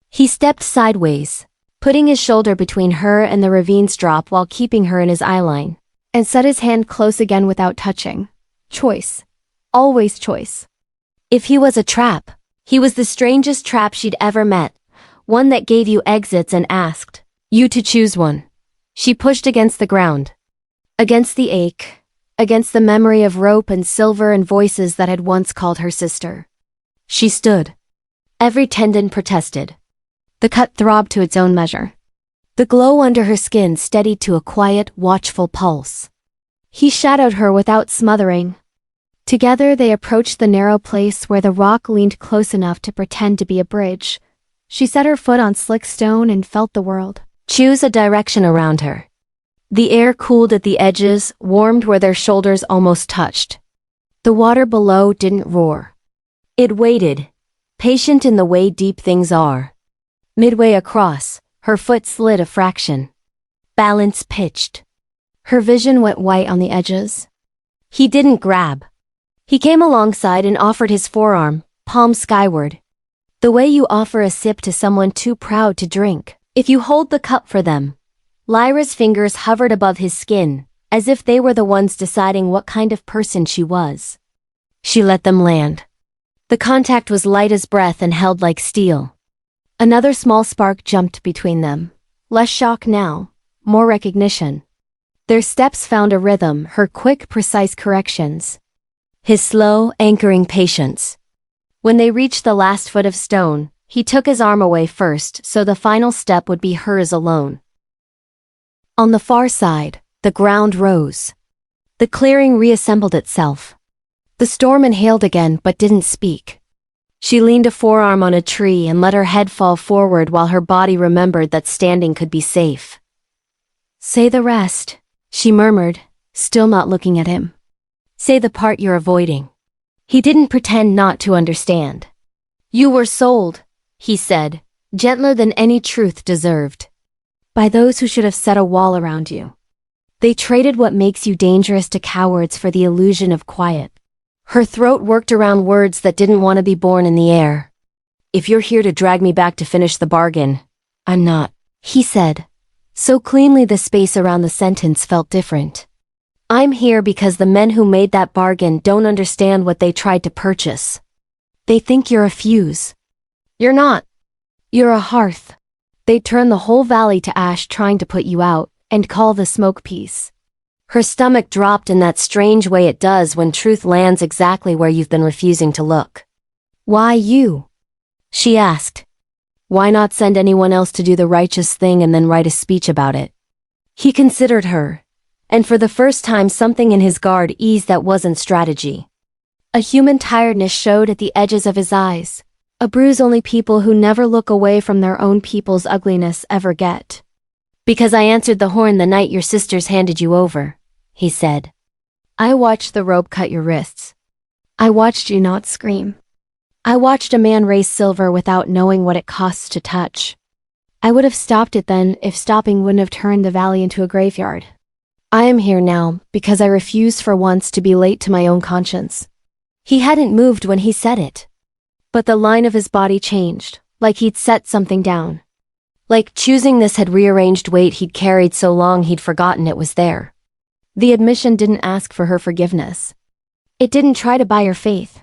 He stepped sideways, putting his shoulder between her and the ravine's drop while keeping her in his eyeline, and set his hand close again without touching. Choice. Always choice. If he was a trap, he was the strangest trap she'd ever met, one that gave you exits and asked you to choose one. She pushed against the ground. Against the ache. Against the memory of rope and silver and voices that had once called her sister. She stood. Every tendon protested. The cut throbbed to its own measure. The glow under her skin steadied to a quiet, watchful pulse. He shadowed her without smothering. Together they approached the narrow place where the rock leaned close enough to pretend to be a bridge. She set her foot on slick stone and felt the world choose a direction around her. The air cooled at the edges, warmed where their shoulders almost touched. The water below didn't roar. It waited, patient in the way deep things are. Midway across, her foot slid a fraction. Balance pitched. Her vision went white on the edges. He didn't grab. He came alongside and offered his forearm, palm skyward. The way you offer a sip to someone too proud to drink. If you hold the cup for them. Lyra's fingers hovered above his skin, as if they were the ones deciding what kind of person she was. She let them land. The contact was light as breath and held like steel. Another small spark jumped between them. Less shock now, more recognition. Their steps found a rhythm, her quick, precise corrections. His slow, anchoring patience. When they reached the last foot of stone, he took his arm away first so the final step would be hers alone. On the far side, the ground rose. The clearing reassembled itself. The storm inhaled again but didn't speak. She leaned a forearm on a tree and let her head fall forward while her body remembered that standing could be safe. "Say the rest," she murmured, still not looking at him. "Say the part you're avoiding." He didn't pretend not to understand. "You were sold," he said, gentler than any truth deserved. "By those who should have set a wall around you. They traded what makes you dangerous to cowards for the illusion of quiet." Her throat worked around words that didn't want to be born in the air. "If you're here to drag me back to finish the bargain, I'm not," he said. So cleanly the space around the sentence felt different. "I'm here because the men who made that bargain don't understand what they tried to purchase. They think you're a fuse. You're not. You're a hearth. They turn the whole valley to ash trying to put you out, and call the smoke peace." Her stomach dropped in that strange way it does when truth lands exactly where you've been refusing to look. "Why you?" she asked. Why not send anyone else to do the righteous thing and then write a speech about it? He considered her, and for the first time something in his guard eased that wasn't strategy. A human tiredness showed at the edges of his eyes, a bruise only people who never look away from their own people's ugliness ever get. "Because I answered the horn the night your sisters handed you over," he said. "I watched the rope cut your wrists. I watched you not scream. I watched a man raise silver without knowing what it costs to touch. I would have stopped it then if stopping wouldn't have turned the valley into a graveyard. I am here now because I refused for once to be late to my own conscience." He hadn't moved when he said it. But the line of his body changed, like he'd set something down. Like choosing this had rearranged weight he'd carried so long he'd forgotten it was there. The admission didn't ask for her forgiveness. It didn't try to buy her faith.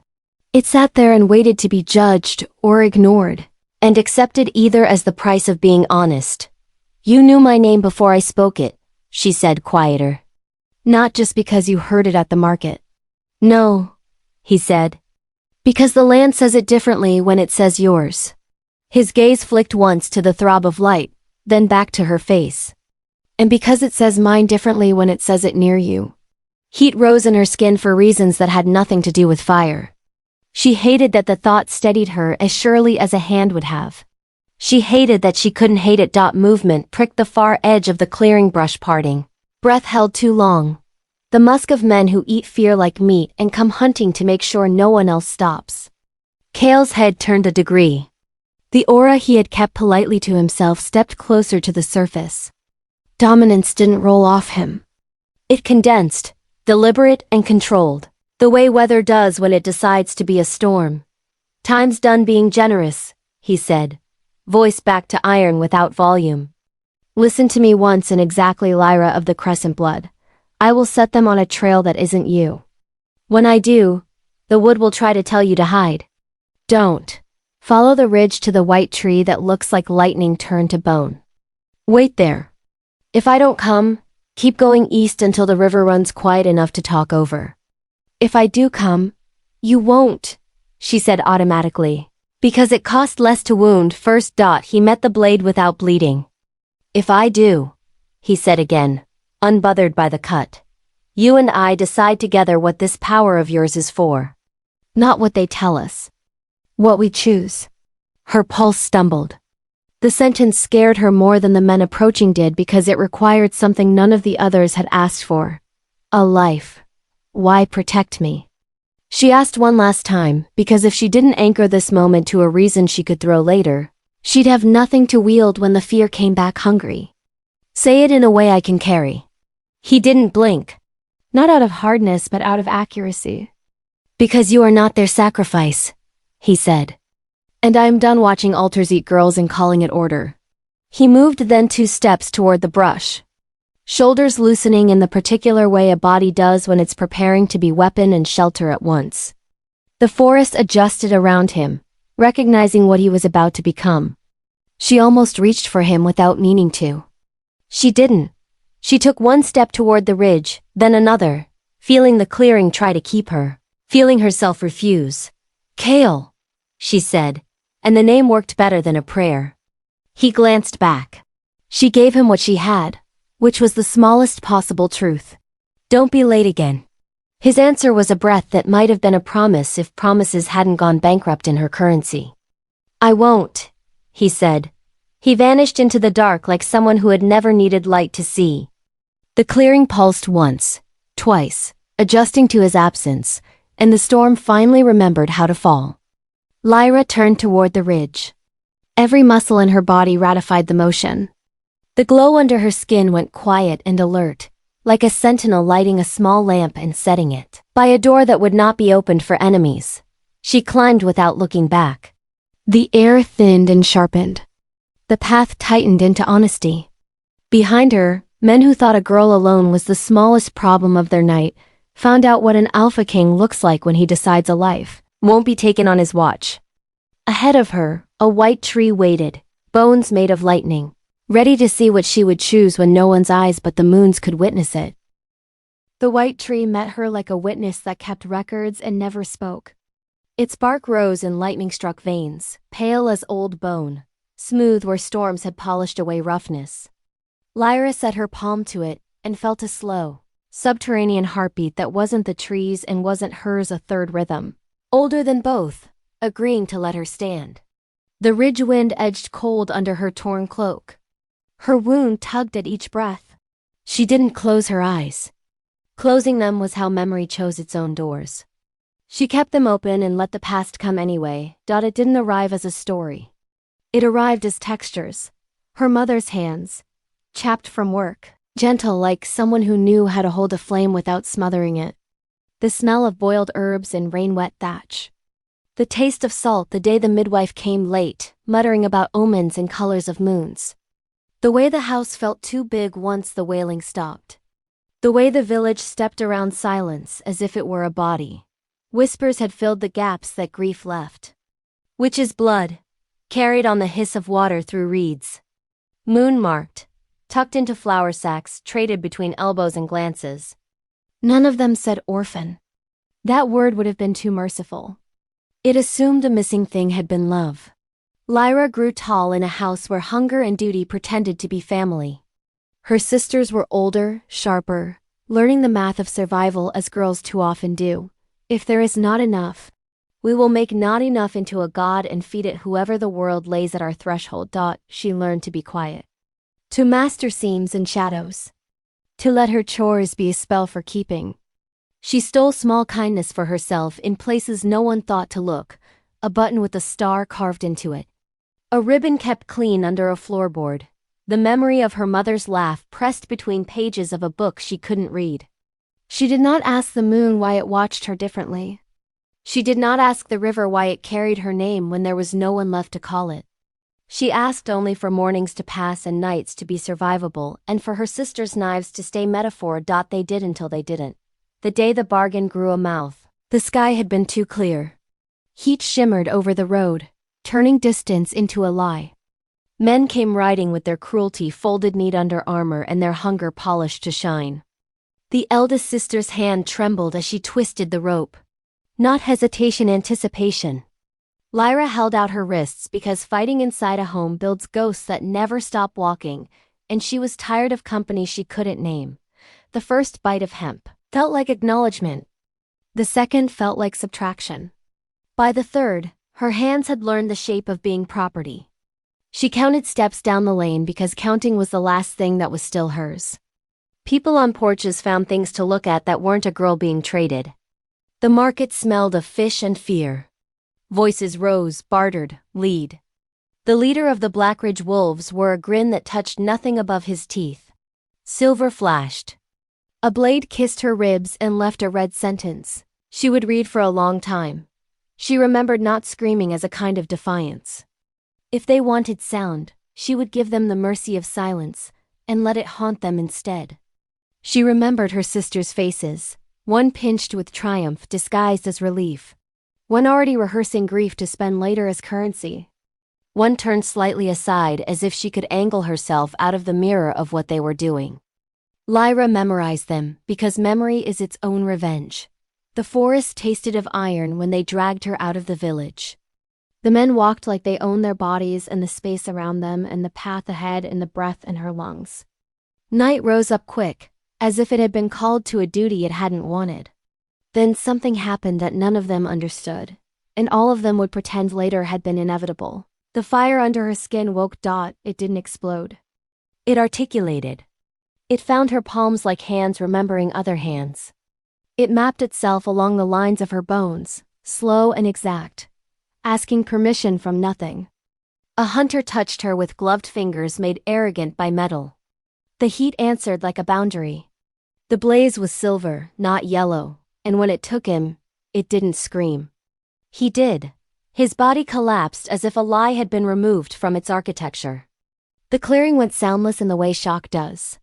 It sat there and waited to be judged or ignored, and accepted either as the price of being honest. "You knew my name before I spoke it," she said quieter. "Not just because you heard it at the market." "No," he said. "Because the land says it differently when it says yours." His gaze flicked once to the throb of light, then back to her face. "And because it says mine differently when it says it near you." Heat rose in her skin for reasons that had nothing to do with fire. She hated that the thought steadied her as surely as a hand would have. She hated that she couldn't hate it. Movement pricked the far edge of the clearing brush parting. Breath held too long. The musk of men who eat fear like meat and come hunting to make sure no one else stops. Kale's head turned a degree. The aura he had kept politely to himself stepped closer to the surface. Dominance didn't roll off him. It condensed, deliberate and controlled, the way weather does when it decides to be a storm. "Time's done being generous," he said, voice back to iron without volume. "Listen to me once and exactly, Lyra of the Crescent Blood. I will set them on a trail that isn't you. When I do, the wood will try to tell you to hide. Don't. Follow the ridge to the white tree that looks like lightning turned to bone. Wait there. If I don't come, keep going east until the river runs quiet enough to talk over. If I do come, you won't," she said automatically. Because it cost less to wound. First. He met the blade without bleeding. If I do, he said again, unbothered by the cut. You and I decide together what this power of yours is for. Not what they tell us. What we choose. Her pulse stumbled. The sentence scared her more than the men approaching did because it required something none of the others had asked for. A life. Why protect me? She asked one last time, because if she didn't anchor this moment to a reason she could throw later, she'd have nothing to wield when the fear came back hungry. Say it in a way I can carry. He didn't blink. Not out of hardness, but out of accuracy. Because you are not their sacrifice, he said. And I am done watching altars eat girls and calling it order. He moved then 2 steps toward the brush. Shoulders loosening in the particular way a body does when it's preparing to be weapon and shelter at once. The forest adjusted around him, recognizing what he was about to become. She almost reached for him without meaning to. She didn't. She took 1 step toward the ridge, then another, feeling the clearing try to keep her, feeling herself refuse. Kale, she said, and the name worked better than a prayer. He glanced back. She gave him what she had, which was the smallest possible truth. Don't be late again. His answer was a breath that might have been a promise if promises hadn't gone bankrupt in her currency. I won't, he said. He vanished into the dark like someone who had never needed light to see. The clearing pulsed once, twice, adjusting to his absence, and the storm finally remembered how to fall. Lyra turned toward the ridge. Every muscle in her body ratified the motion. The glow under her skin went quiet and alert, like a sentinel lighting a small lamp and setting it by a door that would not be opened for enemies. She climbed without looking back. The air thinned and sharpened. The path tightened into honesty. Behind her, men who thought a girl alone was the smallest problem of their night found out what an alpha king looks like when he decides a life won't be taken on his watch. Ahead of her, a white tree waited, bones made of lightning, ready to see what she would choose when no one's eyes but the moon's could witness it. The white tree met her like a witness that kept records and never spoke. Its bark rose in lightning-struck veins, pale as old bone, smooth where storms had polished away roughness. Lyra set her palm to it and felt a slow, subterranean heartbeat that wasn't the tree's and wasn't hers, a third rhythm, older than both, agreeing to let her stand. The ridge wind edged cold under her torn cloak. Her wound tugged at each breath. She didn't close her eyes. Closing them was how memory chose its own doors. She kept them open and let the past come anyway. It didn't arrive as a story. It arrived as textures. Her mother's hands, chapped from work, gentle like someone who knew how to hold a flame without smothering it. The smell of boiled herbs and rain-wet thatch. The taste of salt the day the midwife came late, muttering about omens and colors of moons. The way the house felt too big once the wailing stopped. The way the village stepped around silence as if it were a body. Whispers had filled the gaps that grief left. Witch's blood, carried on the hiss of water through reeds. Moon-marked, tucked into flour sacks, traded between elbows and glances. None of them said orphan. That word would have been too merciful. It assumed a missing thing had been love. Lyra grew tall in a house where hunger and duty pretended to be family. Her sisters were older, sharper, learning the math of survival as girls too often do. If there is not enough, we will make not enough into a god and feed it whoever the world lays at our threshold. She learned to be quiet. To master seams and shadows. To let her chores be a spell for keeping. She stole small kindness for herself in places no one thought to look, a button with a star carved into it. A ribbon kept clean under a floorboard. The memory of her mother's laugh pressed between pages of a book she couldn't read. She did not ask the moon why it watched her differently. She did not ask the river why it carried her name when there was no one left to call it. She asked only for mornings to pass and nights to be survivable, and for her sister's knives to stay metaphor. They did until they didn't. The day the bargain grew a mouth, the sky had been too clear. Heat shimmered over the road, turning distance into a lie. Men came riding with their cruelty folded neat under armor and their hunger polished to shine. The eldest sister's hand trembled as she twisted the rope. Not hesitation, anticipation. Lyra held out her wrists because fighting inside a home builds ghosts that never stop walking, and she was tired of company she couldn't name. The first bite of hemp felt like acknowledgement. The second felt like subtraction. By the third, her hands had learned the shape of being property. She counted steps down the lane because counting was the last thing that was still hers. People on porches found things to look at that weren't a girl being traded. The market smelled of fish and fear. Voices rose, bartered, lead. The leader of the Blackridge Wolves wore a grin that touched nothing above his teeth. Silver flashed. A blade kissed her ribs and left a red sentence she would read for a long time. She remembered not screaming as a kind of defiance. If they wanted sound, she would give them the mercy of silence and let it haunt them instead. She remembered her sisters' faces, one pinched with triumph disguised as relief, one already rehearsing grief to spend later as currency. One turned slightly aside as if she could angle herself out of the mirror of what they were doing. Lyra memorized them because memory is its own revenge. The forest tasted of iron when they dragged her out of the village. The men walked like they owned their bodies and the space around them and the path ahead and the breath in her lungs. Night rose up quick, as if it had been called to a duty it hadn't wanted. Then something happened that none of them understood, and all of them would pretend later had been inevitable. The fire under her skin woke. It didn't explode. It articulated. It found her palms like hands remembering other hands. It mapped itself along the lines of her bones, slow and exact, asking permission from nothing. A hunter touched her with gloved fingers made arrogant by metal. The heat answered like a boundary. The blaze was silver, not yellow, and when it took him, it didn't scream. He did. His body collapsed as if a lie had been removed from its architecture. The clearing went soundless in the way shock does.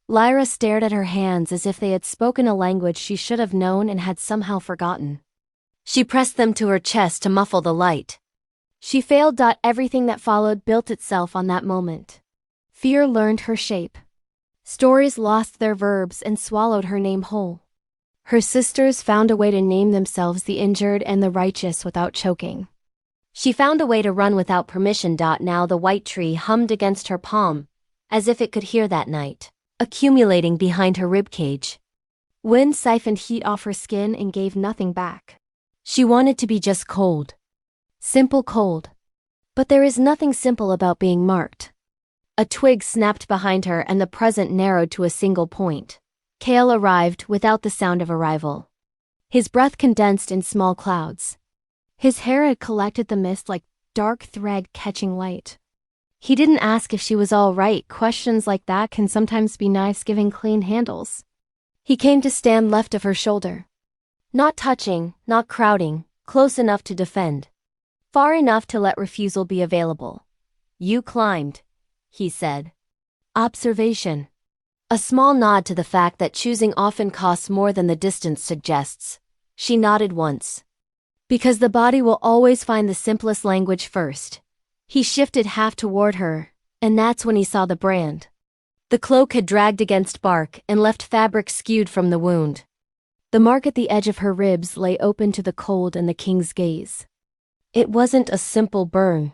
Lyra stared at her hands as if they had spoken a language she should have known and had somehow forgotten. She pressed them to her chest to muffle the light. She failed. Everything that followed built itself on that moment. Fear learned her shape. Stories lost their verbs and swallowed her name whole. Her sisters found a way to name themselves the injured and the righteous without choking. She found a way to run without permission. Now the white tree hummed against her palm, as if it could hear that night, accumulating behind her ribcage. Wind siphoned heat off her skin and gave nothing back. She wanted to be just cold. Simple cold. But there is nothing simple about being marked. A twig snapped behind her and the present narrowed to a single point. Kale arrived without the sound of arrival. His breath condensed in small clouds. His hair had collected the mist like dark thread catching light. He didn't ask if she was all right. Questions like that can sometimes be knives giving clean handles. He came to stand left of her shoulder. Not touching, not crowding, close enough to defend. Far enough to let refusal be available. You climbed, he said. Observation. A small nod to the fact that choosing often costs more than the distance suggests. She nodded once. Because the body will always find the simplest language first. He shifted half toward her, and that's when he saw the brand. The cloak had dragged against bark and left fabric skewed from the wound. The mark at the edge of her ribs lay open to the cold and the king's gaze. It wasn't a simple burn.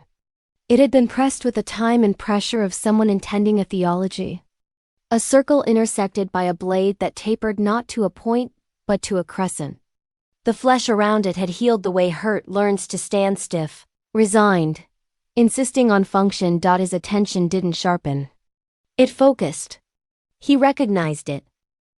It had been pressed with the time and pressure of someone intending a theology. A circle intersected by a blade that tapered not to a point, but to a crescent. The flesh around it had healed the way hurt learns to stand stiff, resigned, insisting on function. His attention didn't sharpen. It focused. He recognized it.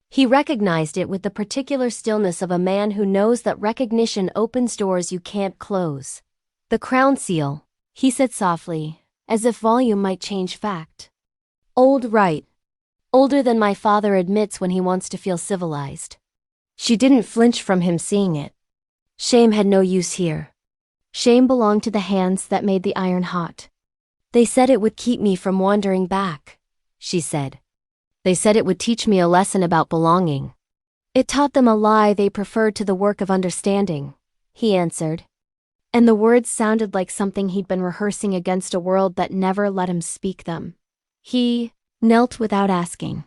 He recognized it with the particular stillness of a man who knows that recognition opens doors you can't close. The crown seal, he said softly, as if volume might change fact. Old right. Older than my father admits when he wants to feel civilized. She didn't flinch from him seeing it. Shame had no use here. Shame belonged to the hands that made the iron hot. They said it would keep me from wandering back, she said. They said it would teach me a lesson about belonging. It taught them a lie they preferred to the work of understanding, he answered. And the words sounded like something he'd been rehearsing against a world that never let him speak them. He knelt without asking.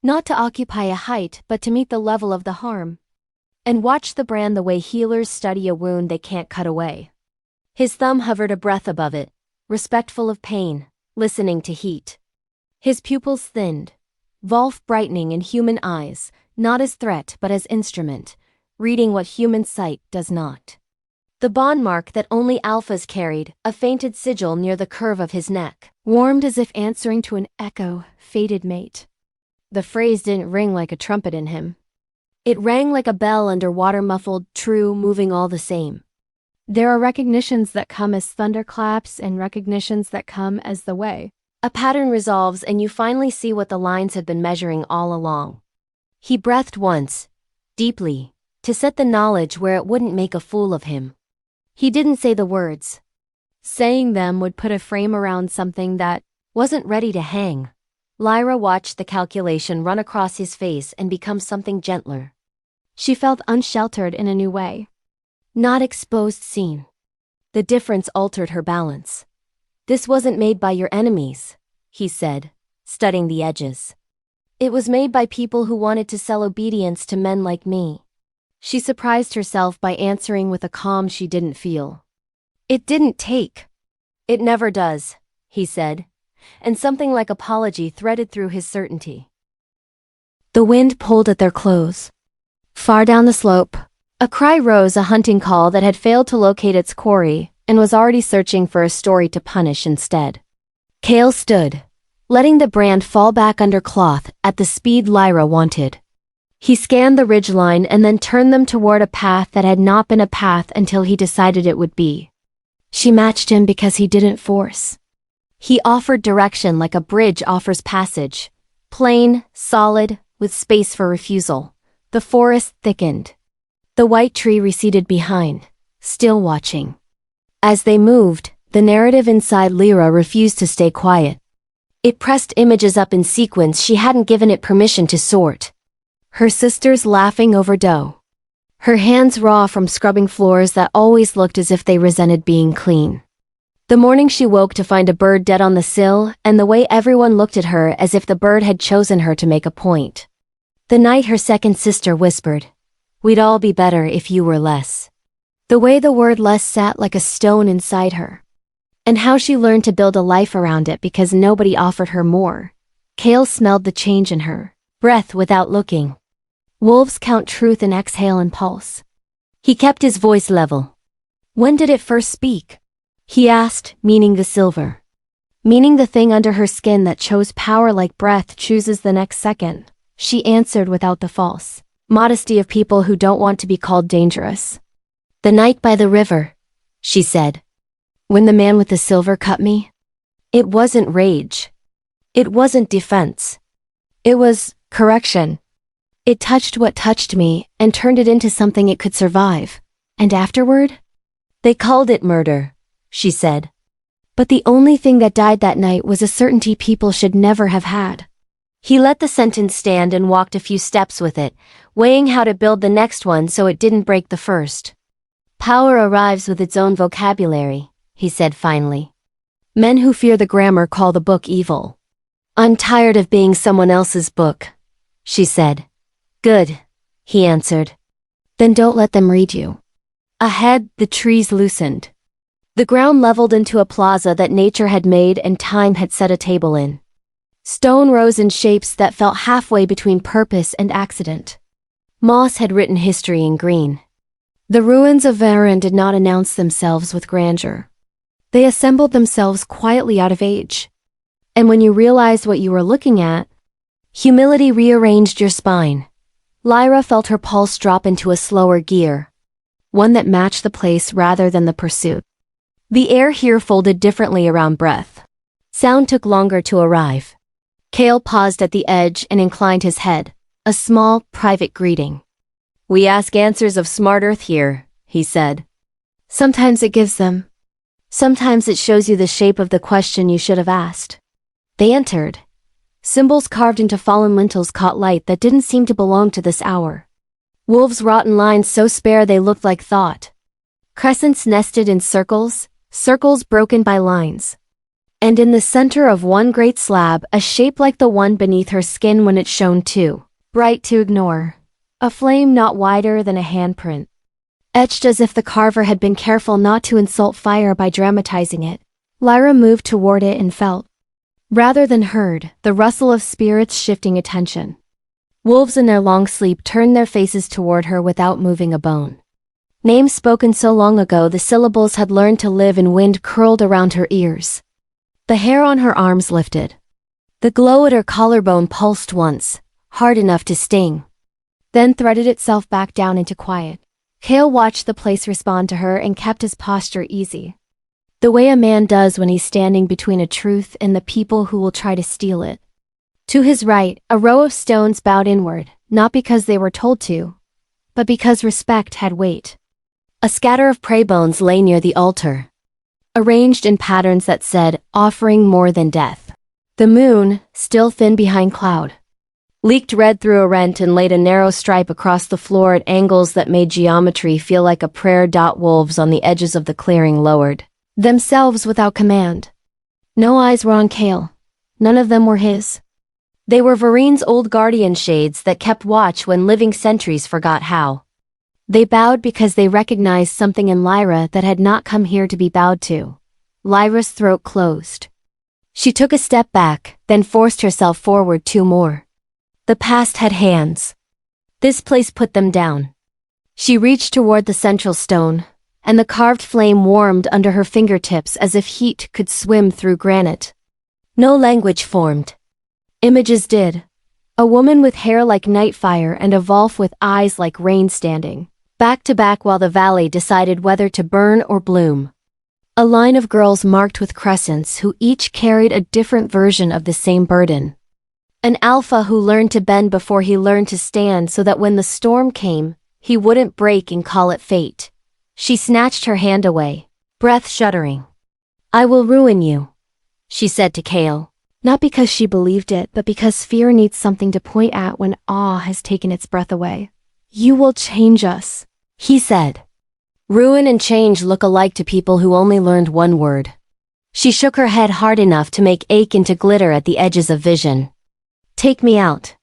Not to occupy a height, but to meet the level of the harm. And watch the brand the way healers study a wound they can't cut away. His thumb hovered a breath above it, respectful of pain, listening to heat. His pupils thinned, Wolf brightening in human eyes, not as threat but as instrument, reading what human sight does not. The bond mark that only alphas carried, a fainted sigil near the curve of his neck, warmed as if answering to an echo, fated mate. The phrase didn't ring like a trumpet in him. It rang like a bell underwater, muffled, true, moving all the same. There are recognitions that come as thunderclaps and recognitions that come as the way. A pattern resolves and you finally see what the lines had been measuring all along. He breathed once, deeply, to set the knowledge where it wouldn't make a fool of him. He didn't say the words. Saying them would put a frame around something that wasn't ready to hang. Lyra watched the calculation run across his face and become something gentler. She felt unsheltered in a new way. Not exposed, seen. The difference altered her balance. This wasn't made by your enemies, he said, studying the edges. It was made by people who wanted to sell obedience to men like me. She surprised herself by answering with a calm she didn't feel. It didn't take. It never does, he said, and something like apology threaded through his certainty. The wind pulled at their clothes. Far down the slope, a cry rose, a hunting call that had failed to locate its quarry and was already searching for a story to punish instead. Kale stood, letting the brand fall back under cloth at the speed Lyra wanted. He scanned the ridgeline and then turned them toward a path that had not been a path until he decided it would be. She matched him because he didn't force. He offered direction like a bridge offers passage, plain, solid, with space for refusal. The forest thickened. The white tree receded behind, still watching. As they moved, the narrative inside Lyra refused to stay quiet. It pressed images up in sequence she hadn't given it permission to sort. Her sisters laughing over dough. Her hands raw from scrubbing floors that always looked as if they resented being clean. The morning she woke to find a bird dead on the sill, and the way everyone looked at her as if the bird had chosen her to make a point. The night her second sister whispered, "We'd all be better if you were less." The way the word less sat like a stone inside her. And how she learned to build a life around it because nobody offered her more. Kale smelled the change in her, breath without looking. Wolves count truth in exhale and pulse. He kept his voice level. When did it first speak? He asked, meaning the silver. Meaning the thing under her skin that chose power like breath chooses the next second. She answered without the false modesty of people who don't want to be called dangerous. The night by the river, she said. When the man with the silver cut me? It wasn't rage. It wasn't defense. It was correction. It touched what touched me and turned it into something it could survive. And afterward? They called it murder, she said. But the only thing that died that night was a certainty people should never have had. He let the sentence stand and walked a few steps with it, weighing how to build the next one so it didn't break the first. Power arrives with its own vocabulary, he said finally. Men who fear the grammar call the book evil. I'm tired of being someone else's book, she said. Good, he answered. Then don't let them read you. Ahead, the trees loosened. The ground leveled into a plaza that nature had made and time had set a table in. Stone rose in shapes that felt halfway between purpose and accident. Moss had written history in green. The ruins of Varen did not announce themselves with grandeur. They assembled themselves quietly out of age. And when you realized what you were looking at, humility rearranged your spine. Lyra felt her pulse drop into a slower gear, one that matched the place rather than the pursuit. The air here folded differently around breath. Sound took longer to arrive. Kale paused at the edge and inclined his head, a small, private greeting. We ask answers of smart earth here, he said. Sometimes it gives them. Sometimes it shows you the shape of the question you should have asked. They entered. Symbols carved into fallen lintels caught light that didn't seem to belong to this hour. Wolves wrought in lines so spare they looked like thought. Crescents nested in circles, circles broken by lines. And in the center of one great slab, a shape like the one beneath her skin when it shone too, bright to ignore. A flame not wider than a handprint. Etched as if the carver had been careful not to insult fire by dramatizing it. Lyra moved toward it and felt Rather than heard, the rustle of spirits shifting attention. Wolves in their long sleep turned their faces toward her without moving a bone. Names spoken so long ago, the syllables had learned to live in wind curled around her ears. The hair on her arms lifted. The glow at her collarbone pulsed once, hard enough to sting, then threaded itself back down into quiet. Kale watched the place respond to her and kept his posture easy, the way a man does when he's standing between a truth and the people who will try to steal it. To his right, a row of stones bowed inward, not because they were told to, but because respect had weight. A scatter of prey bones lay near the altar, arranged in patterns that said, offering more than death. The moon, still thin behind cloud, leaked red through a rent and laid a narrow stripe across the floor at angles that made geometry feel like a prayer. Wolves on the edges of the clearing lowered themselves without command. No eyes were on Kale. None of them were his. They were Varine's old guardian shades that kept watch when living sentries forgot how. They bowed because they recognized something in Lyra that had not come here to be bowed to. Lyra's throat closed. She took a step back, then forced herself forward 2 more. The past had hands. This place put them down. She reached toward the central stone, and the carved flame warmed under her fingertips as if heat could swim through granite. No language formed. Images did. A woman with hair like night fire and a Wolf with eyes like rain standing back to back while the valley decided whether to burn or bloom. A line of girls marked with crescents who each carried a different version of the same burden. An alpha who learned to bend before he learned to stand so that when the storm came, he wouldn't break and call it fate. She snatched her hand away, breath shuddering. "I will ruin you," she said to Kale. Not because she believed it, but because fear needs something to point at when awe has taken its breath away. "You will change us," he said. Ruin and change look alike to people who only learned one word. She shook her head hard enough to make ache into glitter at the edges of vision. "Take me out."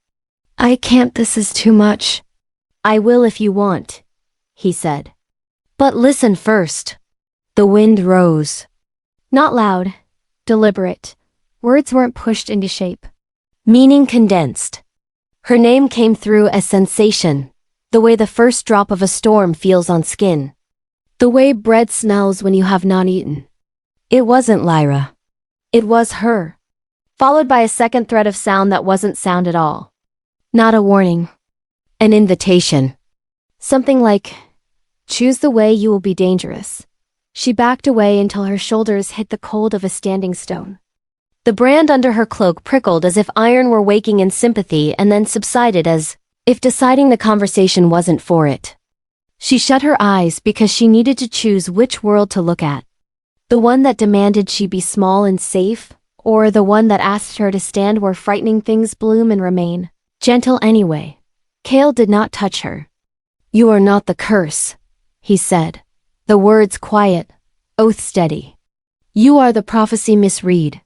"I can't, this is too much." "I will if you want," he said. "But listen first." The wind rose. Not loud, deliberate. Words weren't pushed into shape. Meaning condensed. Her name came through as sensation, the way the first drop of a storm feels on skin. The way bread smells when you have not eaten. It wasn't Lyra. It was her. Followed by a second thread of sound that wasn't sound at all. Not a warning. An invitation. Something like, "Choose the way, you will be dangerous." She backed away until her shoulders hit the cold of a standing stone. The brand under her cloak prickled as if iron were waking in sympathy and then subsided as if deciding the conversation wasn't for it. She shut her eyes because she needed to choose which world to look at. The one that demanded she be small and safe, or the one that asked her to stand where frightening things bloom and remain gentle anyway. Kale did not touch her. "You are not the curse," he said, the words quiet, oath steady. "You are the prophecy misread."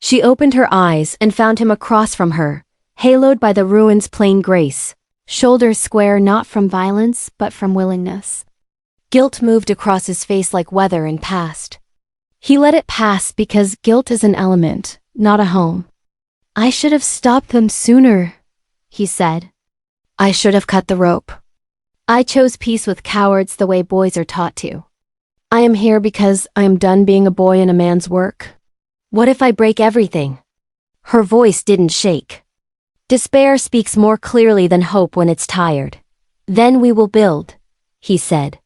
She opened her eyes and found him across from her, haloed by the ruin's plain grace, shoulders square not from violence but from willingness. Guilt moved across his face like weather and passed. He let it pass because guilt is an element, not a home. "I should have stopped them sooner," he said. "I should have cut the rope. I chose peace with cowards the way boys are taught to. I am here because I am done being a boy in a man's work. What if I break everything?" Her voice didn't shake. "Despair speaks more clearly than hope when it's tired. Then we will build," he said.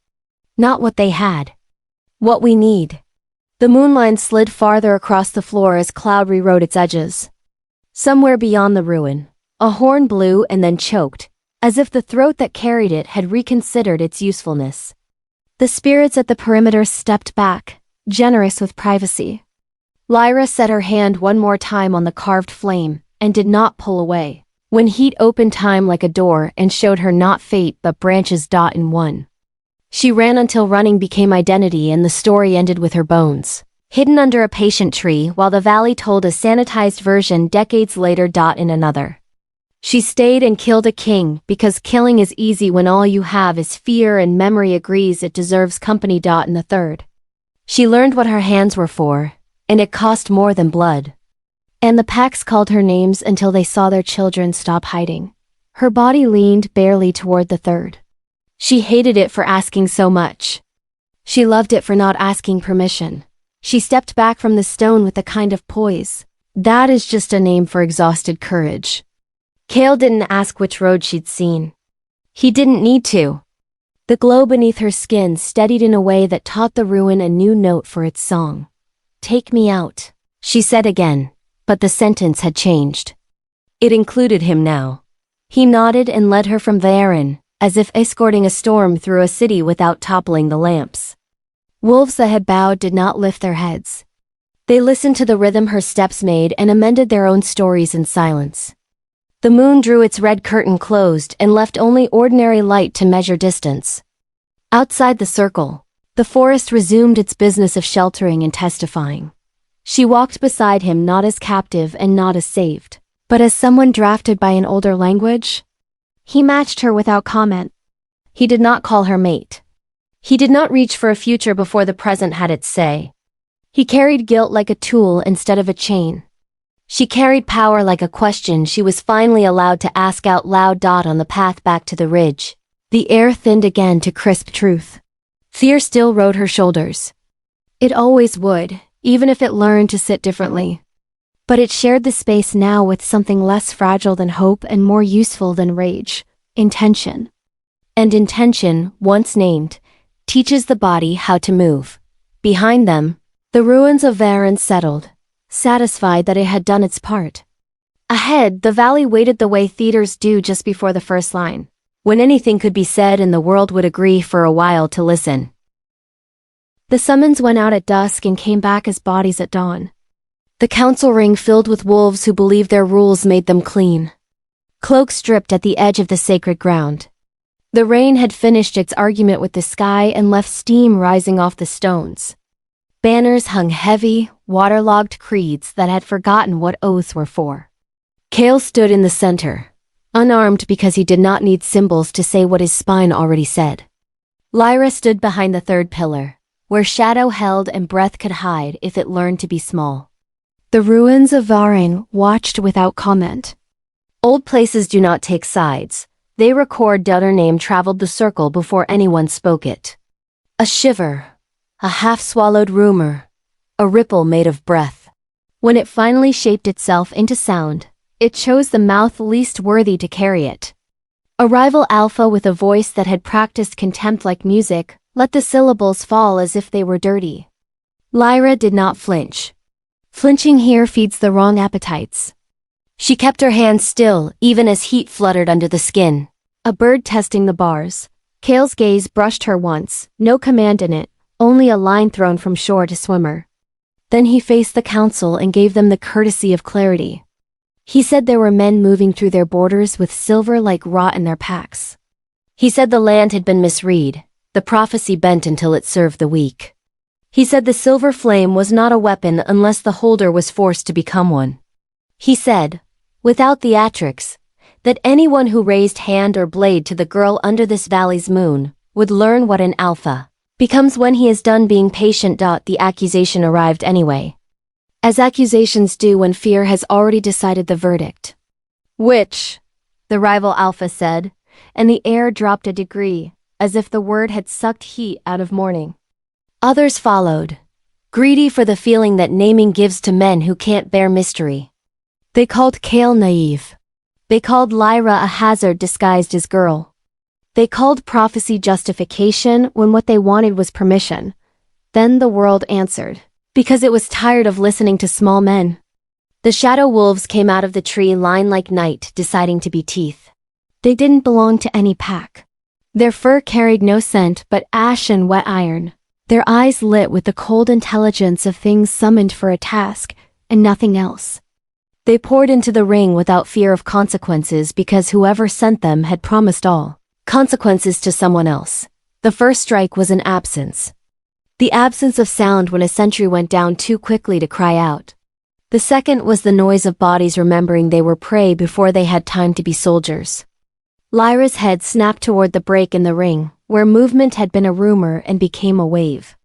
"Not what they had. What we need." The moonline slid farther across the floor as cloud rewrote its edges. Somewhere beyond the ruin, a horn blew and then choked, as if the throat that carried it had reconsidered its usefulness. The spirits at the perimeter stepped back, generous with privacy. Lyra set her hand one more time on the carved flame, and did not pull away, when heat opened time like a door and showed her not fate but branches in one. She ran until running became identity and the story ended with her bones, hidden under a patient tree while the valley told a sanitized version decades later in another. She stayed and killed a king because killing is easy when all you have is fear and memory agrees it deserves company in the third. She learned what her hands were for, and it cost more than blood. And the packs called her names until they saw their children stop hiding. Her body leaned barely toward the third. She hated it for asking so much. She loved it for not asking permission. She stepped back from the stone with a kind of poise. That is just a name for exhausted courage. Kale didn't ask which road she'd seen. He didn't need to. The glow beneath her skin steadied in a way that taught the ruin a new note for its song. "Take me out," she said again, but the sentence had changed. It included him now. He nodded and led her from therein, as if escorting a storm through a city without toppling the lamps. Wolves that had bowed did not lift their heads. They listened to the rhythm her steps made and amended their own stories in silence. The moon drew its red curtain closed and left only ordinary light to measure distance. Outside the circle, the forest resumed its business of sheltering and testifying. She walked beside him not as captive and not as saved, but as someone drafted by an older language. He matched her without comment. He did not call her mate. He did not reach for a future before the present had its say. He carried guilt like a tool instead of a chain. She carried power like a question she was finally allowed to ask out loud. On the path back to the ridge, the air thinned again to crisp truth. Fear still rode her shoulders. It always would, even if it learned to sit differently. But it shared the space now with something less fragile than hope and more useful than rage: intention. And intention, once named, teaches the body how to move. Behind them, the ruins of Varen settled, satisfied that it had done its part. Ahead, the valley waited the way theaters do just before the first line, when anything could be said and the world would agree for a while to listen. The summons went out at dusk and came back as bodies at dawn. The council ring filled with wolves who believed their rules made them clean. Cloaks dripped at the edge of the sacred ground. The rain had finished its argument with the sky and left steam rising off the stones. Banners hung heavy, waterlogged creeds that had forgotten what oaths were for. Kale stood in the center, unarmed because he did not need symbols to say what his spine already said. Lyra stood behind the third pillar, where shadow held and breath could hide if it learned to be small. The ruins of Varen watched without comment. Old places do not take sides. They record their name traveled the circle before anyone spoke it. A shiver, a half-swallowed rumor, a ripple made of breath. When it finally shaped itself into sound, it chose the mouth least worthy to carry it. A rival alpha with a voice that had practiced contempt like music, let the syllables fall as if they were dirty. Lyra did not flinch. Flinching here feeds the wrong appetites. She kept her hands still, even as heat fluttered under the skin. A bird testing the bars. Kale's gaze brushed her once, no command in it, only a line thrown from shore to swimmer. Then he faced the council and gave them the courtesy of clarity. He said there were men moving through their borders with silver like rot in their packs. He said the land had been misread, the prophecy bent until it served the weak. He said the silver flame was not a weapon unless the holder was forced to become one. He said, without theatrics, that anyone who raised hand or blade to the girl under this valley's moon would learn what an alpha becomes when he is done being patient. The accusation arrived anyway. As accusations do when fear has already decided the verdict. Which? The rival alpha said, and the air dropped a degree, as if the word had sucked heat out of morning. Others followed, greedy for the feeling that naming gives to men who can't bear mystery. They called Kale naive. They called Lyra a hazard disguised as girl. They called prophecy justification when what they wanted was permission. Then the world answered, because it was tired of listening to small men. The shadow wolves came out of the tree line like night, deciding to be teeth. They didn't belong to any pack. Their fur carried no scent but ash and wet iron. Their eyes lit with the cold intelligence of things summoned for a task, and nothing else. They poured into the ring without fear of consequences because whoever sent them had promised all consequences to someone else. The first strike was an absence. The absence of sound when a sentry went down too quickly to cry out. The second was the noise of bodies remembering they were prey before they had time to be soldiers. Lyra's head snapped toward the break in the ring, where movement had been a rumor and became a wave.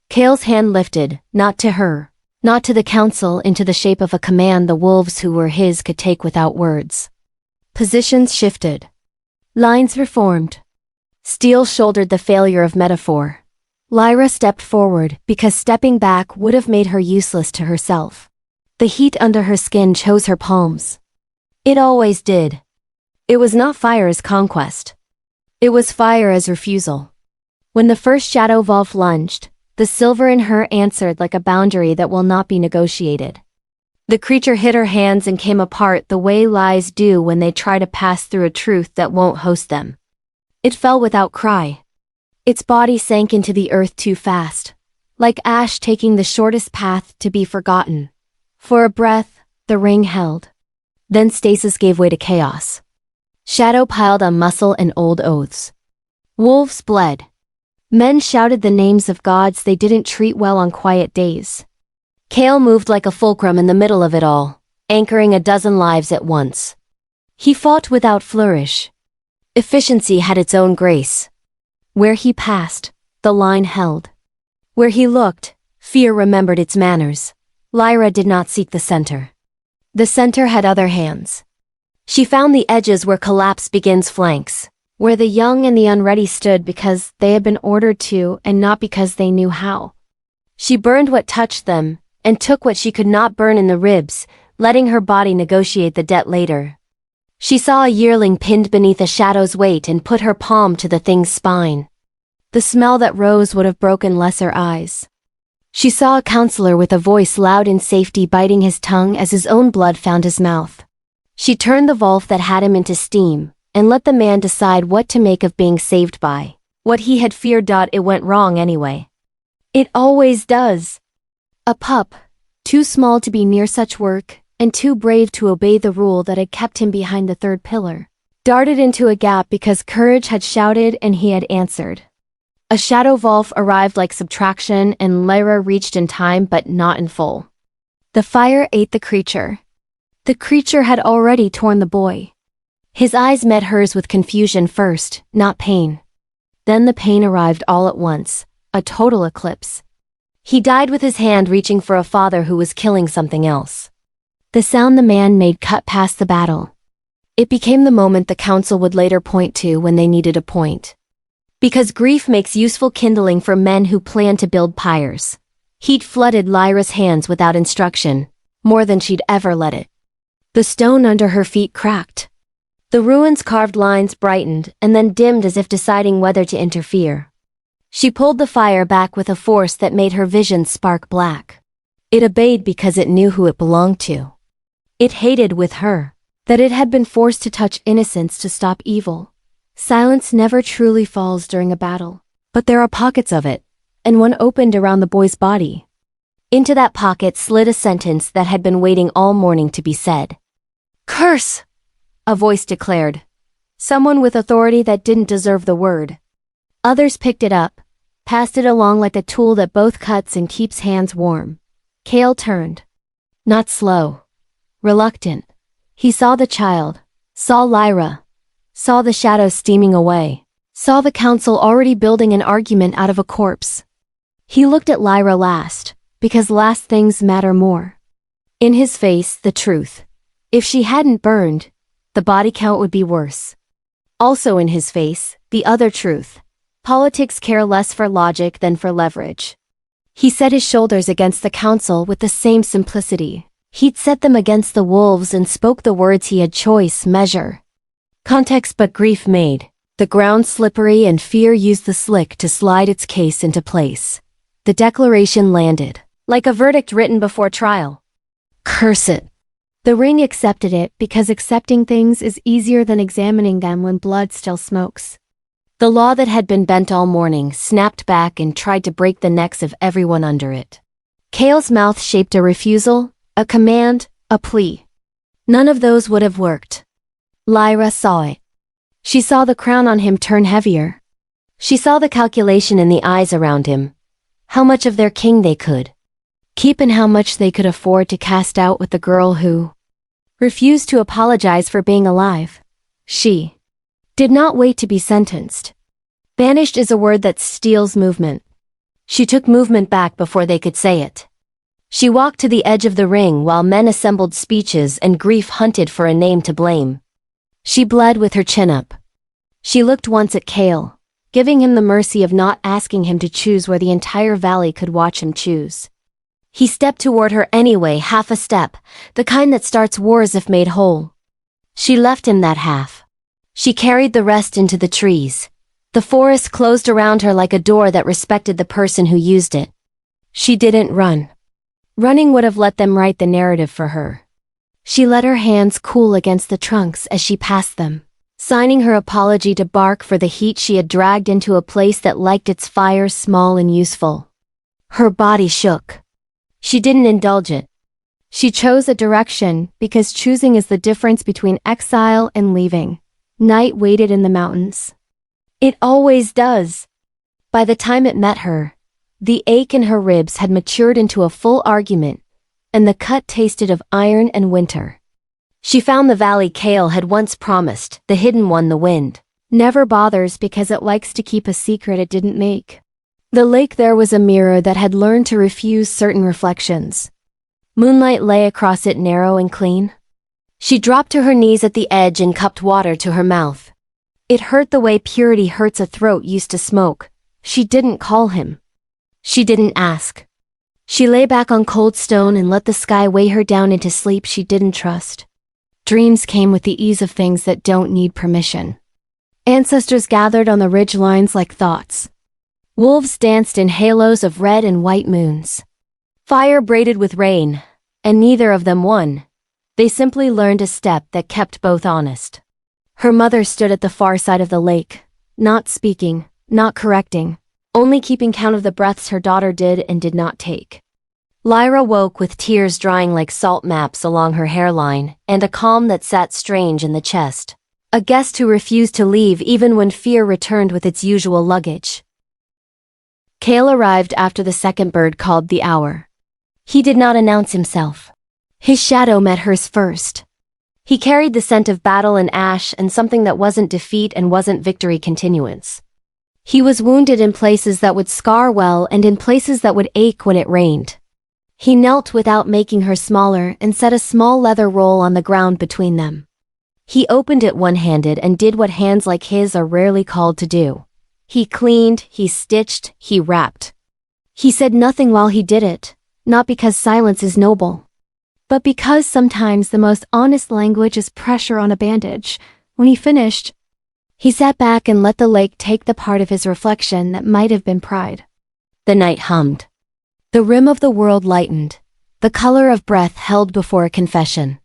Kale's hand lifted, not to her, Not to the council, into the shape of a command the wolves who were his could take without words. Positions shifted. Lines reformed. Steel shouldered the failure of metaphor. Lyra stepped forward because stepping back would have made her useless to herself. The heat under her skin chose her palms. It always did. It was not fire as conquest. It was fire as refusal. When the first shadow wolf lunged, the silver in her answered like a boundary that will not be negotiated. The creature hid her hands and came apart the way lies do when they try to pass through a truth that won't host them. It fell without cry. Its body sank into the earth too fast, like ash taking the shortest path to be forgotten. For a breath, the ring held. Then stasis gave way to chaos. Shadow piled on muscle and old oaths. Wolves bled. Men shouted the names of gods they didn't treat well on quiet days. Kale moved like a fulcrum in the middle of it all, anchoring a dozen lives at once. He fought without flourish. Efficiency had its own grace. Where he passed, the line held. Where he looked, fear remembered its manners. Lyra did not seek the center. The center had other hands. She found the edges where collapse begins flanks, where the young and the unready stood because they had been ordered to and not because they knew how. She burned what touched them, and took what she could not burn in the ribs, letting her body negotiate the debt later. She saw a yearling pinned beneath a shadow's weight and put her palm to the thing's spine. The smell that rose would have broken lesser eyes. She saw a counselor with a voice loud in safety biting his tongue as his own blood found his mouth. She turned the wolf that had him into steam, and let the man decide what to make of being saved by what he had feared. It went wrong anyway. It always does. A pup, too small to be near such work, and too brave to obey the rule that had kept him behind the third pillar, darted into a gap because courage had shouted and he had answered. A shadow wolf arrived like subtraction and Lyra reached in time but not in full. The fire ate the creature. The creature had already torn the boy. His eyes met hers with confusion first, not pain. Then the pain arrived all at once, a total eclipse. He died with his hand reaching for a father who was killing something else. The sound the man made cut past the battle. It became the moment the council would later point to when they needed a point. Because grief makes useful kindling for men who plan to build pyres. Heat flooded Lyra's hands without instruction, more than she'd ever let it. The stone under her feet cracked. The ruins' carved lines brightened and then dimmed as if deciding whether to interfere. She pulled the fire back with a force that made her vision spark black. It obeyed because it knew who it belonged to. It hated with her that it had been forced to touch innocence to stop evil. Silence never truly falls during a battle, but there are pockets of it, and one opened around the boy's body. Into that pocket slid a sentence that had been waiting all morning to be said. "Curse!" a voice declared. Someone with authority that didn't deserve the word. Others picked it up, passed it along like a tool that both cuts and keeps hands warm. Kale turned. Not slow. Reluctant. He saw the child, saw Lyra, saw the shadows steaming away, saw the council already building an argument out of a corpse. He looked at Lyra last, because last things matter more. In his face, the truth. If she hadn't burned, the body count would be worse. Also in his face, the other truth. Politics care less for logic than for leverage. He set his shoulders against the council with the same simplicity. He'd set them against the wolves and spoke the words he had choice measure. Context but grief made. The ground slippery and fear used the slick to slide its case into place. The declaration landed, like a verdict written before trial. Curse it. The ring accepted it because accepting things is easier than examining them when blood still smokes. The law that had been bent all morning snapped back and tried to break the necks of everyone under it. Kale's mouth shaped a refusal, a command, a plea. None of those would have worked. Lyra saw it. She saw the crown on him turn heavier. She saw the calculation in the eyes around him. How much of their king they could keep and how much they could afford to cast out with the girl who refused to apologize for being alive. She did not wait to be sentenced. Banished is a word that steals movement. She took movement back before they could say it. She walked to the edge of the ring while men assembled speeches and grief hunted for a name to blame. She bled with her chin up. She looked once at Kale, giving him the mercy of not asking him to choose where the entire valley could watch him choose. He stepped toward her anyway, half a step, the kind that starts wars if made whole. She left him that half. She carried the rest into the trees. The forest closed around her like a door that respected the person who used it. She didn't run. Running would have let them write the narrative for her. She let her hands cool against the trunks as she passed them, signing her apology to bark for the heat she had dragged into a place that liked its fire small and useful. Her body shook. She didn't indulge it. She chose a direction because choosing is the difference between exile and leaving. Night waited in the mountains. It always does. By the time it met her, the ache in her ribs had matured into a full argument, and the cut tasted of iron and winter. She found the valley Kale had once promised, the hidden one the wind never bothers because it likes to keep a secret it didn't make. The lake there was a mirror that had learned to refuse certain reflections. Moonlight lay across it narrow and clean. She dropped to her knees at the edge and cupped water to her mouth. It hurt the way purity hurts a throat used to smoke. She didn't call him. She didn't ask. She lay back on cold stone and let the sky weigh her down into sleep she didn't trust. Dreams came with the ease of things that don't need permission. Ancestors gathered on the ridge lines like thoughts. Wolves danced in halos of red and white moons. Fire braided with rain, and neither of them won. They simply learned a step that kept both honest. Her mother stood at the far side of the lake, not speaking, not correcting, only keeping count of the breaths her daughter did and did not take. Lyra woke with tears drying like salt maps along her hairline and a calm that sat strange in the chest. A guest who refused to leave even when fear returned with its usual luggage. Kale arrived after the second bird called the hour. He did not announce himself. His shadow met hers first. He carried the scent of battle and ash and something that wasn't defeat and wasn't victory continuance. He was wounded in places that would scar well and in places that would ache when it rained. He knelt without making her smaller and set a small leather roll on the ground between them. He opened it one-handed and did what hands like his are rarely called to do. He cleaned, he stitched, he wrapped. He said nothing while he did it, not because silence is noble, but because sometimes the most honest language is pressure on a bandage. When he finished, he sat back and let the lake take the part of his reflection that might have been pride. The night hummed. The rim of the world lightened, the color of breath held before a confession.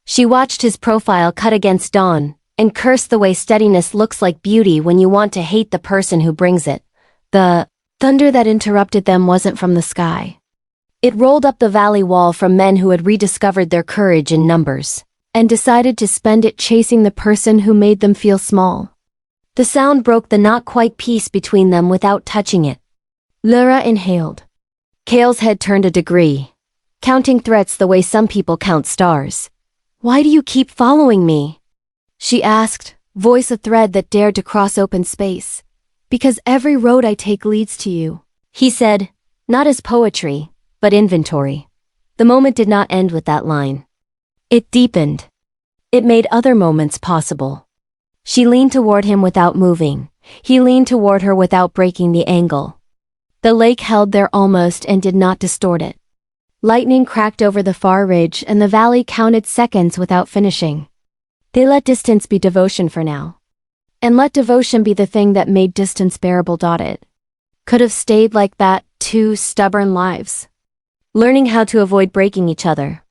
She watched his profile cut against dawn, and cursed the way steadiness looks like beauty when you want to hate the person who brings it. The thunder that interrupted them wasn't from the sky. It rolled up the valley wall from men who had rediscovered their courage in numbers, and decided to spend it chasing the person who made them feel small. The sound broke the not-quite peace between them without touching it. Lyra inhaled. Kale's head turned a degree, counting threats the way some people count stars. "Why do you keep following me?" she asked, voice a thread that dared to cross open space. "Because every road I take leads to you," he said, not as poetry, but inventory. The moment did not end with that line. It deepened. It made other moments possible. She leaned toward him without moving. He leaned toward her without breaking the angle. The lake held there almost and did not distort it. Lightning cracked over the far ridge and the valley counted seconds without finishing. They let distance be devotion for now. And let devotion be the thing that made distance bearable. It could have stayed like that, 2 stubborn lives, learning how to avoid breaking each other,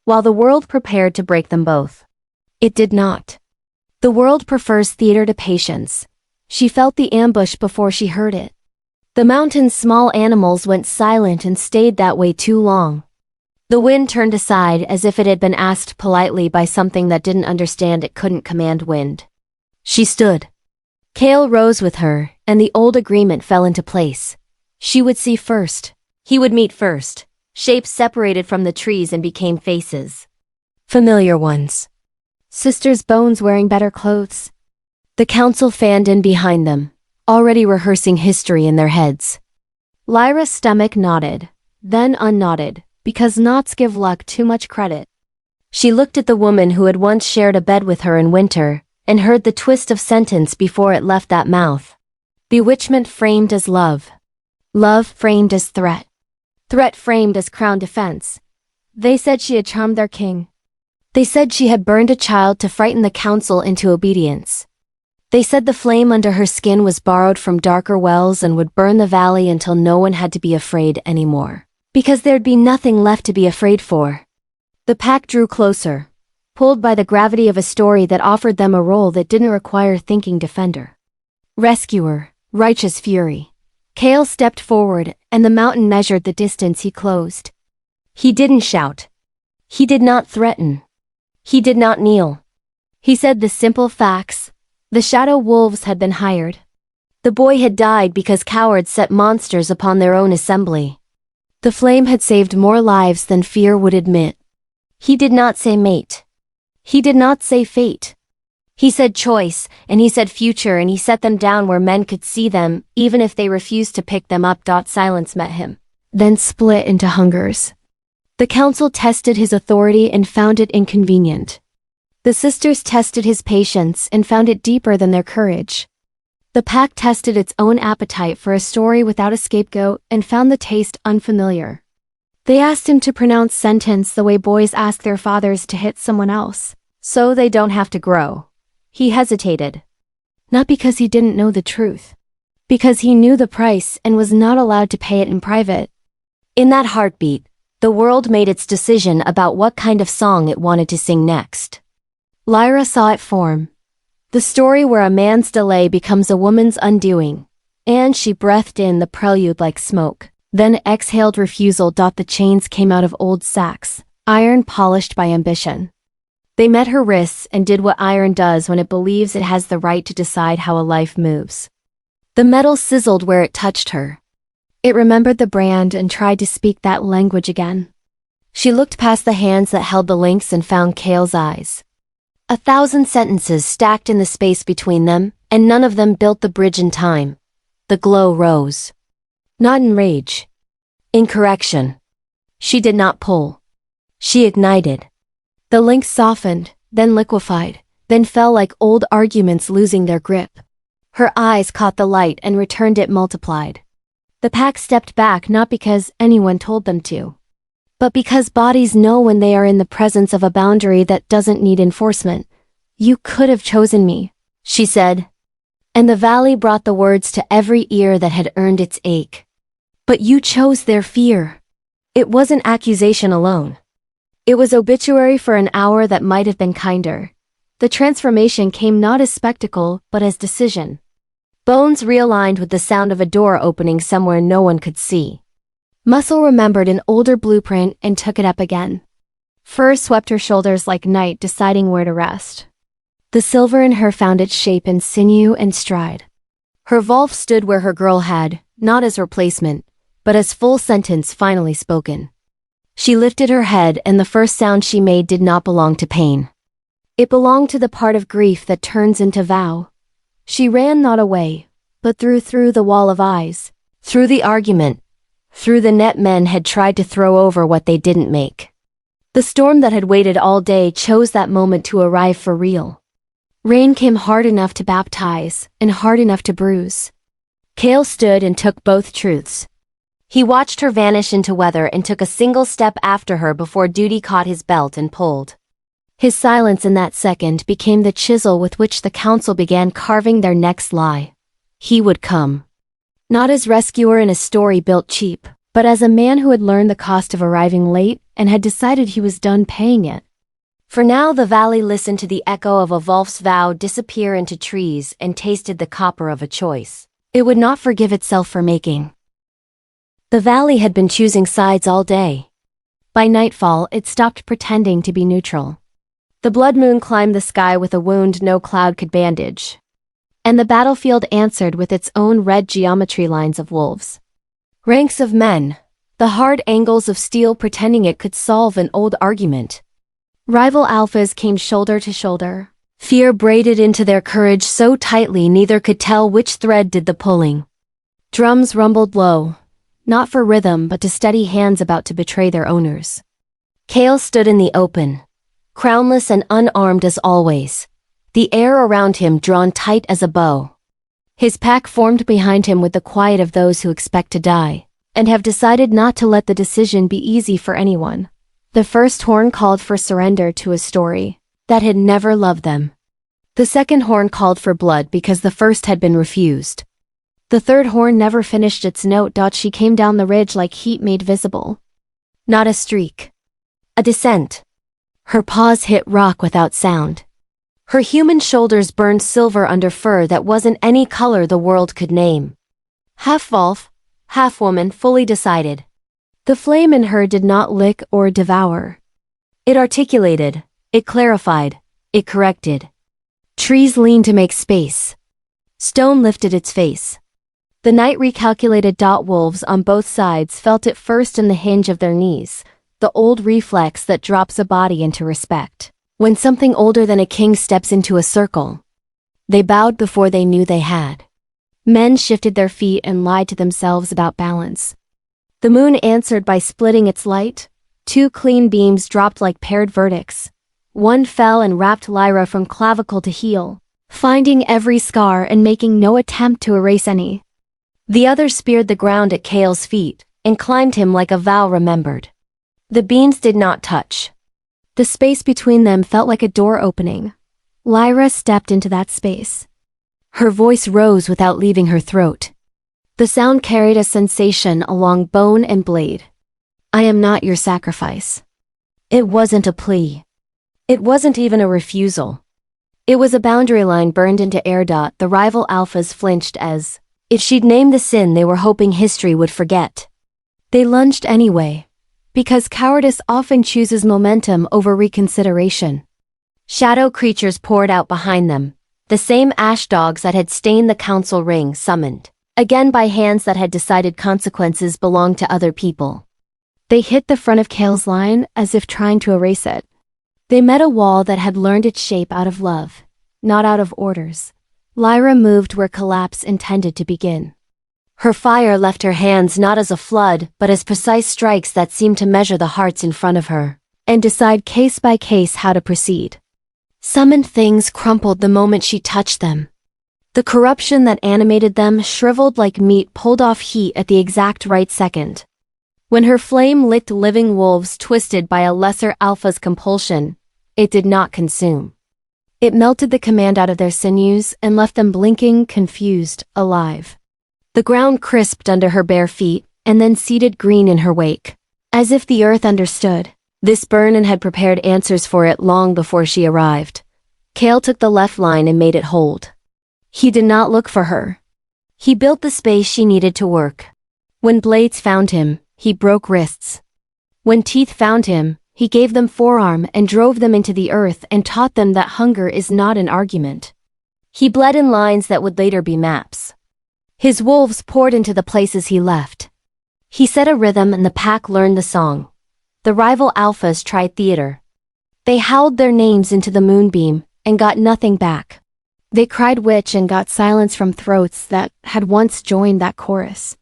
while the world prepared to break them both. It did not. The world prefers theater to patience. She felt the ambush before she heard it. The mountain's small animals went silent and stayed that way too long. The wind turned aside as if it had been asked politely by something that didn't understand it couldn't command wind. She stood. Kale rose with her, and the old agreement fell into place. She would see first. He would meet first. Shapes separated from the trees and became faces. Familiar ones. Sisters' bones wearing better clothes. The council fanned in behind them, already rehearsing history in their heads. Lyra's stomach knotted, then unknotted, because knots give luck too much credit. She looked at the woman who had once shared a bed with her in winter, and heard the twist of sentence before it left that mouth. Bewitchment framed as love. Love framed as threat. Threat framed as crown defense. They said she had charmed their king. They said she had burned a child to frighten the council into obedience. They said the flame under her skin was borrowed from darker wells and would burn the valley until no one had to be afraid anymore. Because there'd be nothing left to be afraid for. The pack drew closer, pulled by the gravity of a story that offered them a role that didn't require thinking defender. Rescuer, righteous fury. Kale stepped forward, and the mountain measured the distance he closed. He didn't shout. He did not threaten. He did not kneel. He said the simple facts. The shadow wolves had been hired. The boy had died because cowards set monsters upon their own assembly. The flame had saved more lives than fear would admit. He did not say mate. He did not say fate. He said choice, and he said future, and he set them down where men could see them, even if they refused to pick them up. Silence met him, then split into hungers. The council tested his authority and found it inconvenient. The sisters tested his patience and found it deeper than their courage. The pack tested its own appetite for a story without a scapegoat and found the taste unfamiliar. They asked him to pronounce sentence the way boys ask their fathers to hit someone else, so they don't have to grow. He hesitated. Not because he didn't know the truth. Because he knew the price and was not allowed to pay it in private. In that heartbeat, the world made its decision about what kind of song it wanted to sing next. Lyra saw it form. The story where a man's delay becomes a woman's undoing. And she breathed in the prelude like smoke, then exhaled refusal. The chains came out of old sacks, iron polished by ambition. They met her wrists and did what iron does when it believes it has the right to decide how a life moves. The metal sizzled where it touched her. It remembered the brand and tried to speak that language again. She looked past the hands that held the links and found Kale's eyes. 1,000 sentences stacked in the space between them, and none of them built the bridge in time. The glow rose. Not in rage. In correction. She did not pull. She ignited. The links softened, then liquefied, then fell like old arguments losing their grip. Her eyes caught the light and returned it multiplied. The pack stepped back not because anyone told them to, but because bodies know when they are in the presence of a boundary that doesn't need enforcement. You could have chosen me, she said. And the valley brought the words to every ear that had earned its ache. But you chose their fear. It wasn't accusation alone. It was obituary for an hour that might have been kinder. The transformation came not as spectacle, but as decision. Bones realigned with the sound of a door opening somewhere no one could see. Muscle remembered an older blueprint and took it up again. Fur swept her shoulders like night, deciding where to rest. The silver in her found its shape in sinew and stride. Her Wolf stood where her girl had, not as replacement, but as full sentence finally spoken. She lifted her head, and the first sound she made did not belong to pain. It belonged to the part of grief that turns into vow. She ran not away, but through the wall of eyes, through the argument, through the net men had tried to throw over what they didn't make. The storm that had waited all day chose that moment to arrive for real. Rain came hard enough to baptize, and hard enough to bruise. Kale stood and took both truths. He watched her vanish into weather and took a single step after her before duty caught his belt and pulled. His silence in that second became the chisel with which the council began carving their next lie. He would come. Not as rescuer in a story built cheap, but as a man who had learned the cost of arriving late and had decided he was done paying it. For now the valley listened to the echo of a Wolf's vow disappear into trees and tasted the copper of a choice. It would not forgive itself for making. The valley had been choosing sides all day. By nightfall it stopped pretending to be neutral. The blood moon climbed the sky with a wound no cloud could bandage. And the battlefield answered with its own red geometry lines of wolves. Ranks of men, the hard angles of steel pretending it could solve an old argument. Rival alphas came shoulder to shoulder. Fear braided into their courage so tightly neither could tell which thread did the pulling. Drums rumbled low. not for rhythm but to steady hands about to betray their owners. Kale stood in the open, crownless and unarmed as always, the air around him drawn tight as a bow. His pack formed behind him with the quiet of those who expect to die, and have decided not to let the decision be easy for anyone. The first horn called for surrender to a story that had never loved them. The second horn called for blood because the first had been refused. The third horn never finished its note. She came down the ridge like heat made visible. Not a streak. A descent. Her paws hit rock without sound. Her human shoulders burned silver under fur that wasn't any color the world could name. Half wolf, half woman, fully decided. The flame in her did not lick or devour. It articulated, it clarified, it corrected. Trees leaned to make space. Stone lifted its face. The night recalculated. Wolves on both sides felt it first in the hinge of their knees, the old reflex that drops a body into respect. When something older than a king steps into a circle, they bowed before they knew they had. Men shifted their feet and lied to themselves about balance. The moon answered by splitting its light. Two clean beams dropped like paired verdicts. One fell and wrapped Lyra from clavicle to heel, finding every scar and making no attempt to erase any. The other speared the ground at Kale's feet and climbed him like a vow remembered. The beams did not touch. The space between them felt like a door opening. Lyra stepped into that space. Her voice rose without leaving her throat. The sound carried a sensation along bone and blade. I am not your sacrifice. It wasn't a plea. It wasn't even a refusal. It was a boundary line burned into air. The rival alphas flinched as if she'd named the sin they were hoping history would forget. They lunged anyway, because cowardice often chooses momentum over reconsideration. Shadow creatures poured out behind them, the same ash dogs that had stained the council ring summoned, again by hands that had decided consequences belonged to other people. They hit the front of Kale's line as if trying to erase it. They met a wall that had learned its shape out of love, not out of orders. Lyra moved where collapse intended to begin. Her fire left her hands not as a flood but as precise strikes that seemed to measure the hearts in front of her, and decide case by case how to proceed. Summoned things crumpled the moment she touched them. The corruption that animated them shriveled like meat pulled off heat at the exact right second. When her flame licked living wolves twisted by a lesser alpha's compulsion, it did not consume. It melted the command out of their sinews and left them blinking, confused, alive. The ground crisped under her bare feet, and then seeded green in her wake. As if the earth understood this burn and had prepared answers for it long before she arrived. Kale took the left line and made it hold. He did not look for her. He built the space she needed to work. When blades found him, he broke wrists. When teeth found him, he gave them forearm and drove them into the earth and taught them that hunger is not an argument. He bled in lines that would later be maps. His wolves poured into the places he left. He set a rhythm and the pack learned the song. The rival alphas tried theater. They howled their names into the moonbeam and got nothing back. They cried witch and got silence from throats that had once joined that chorus.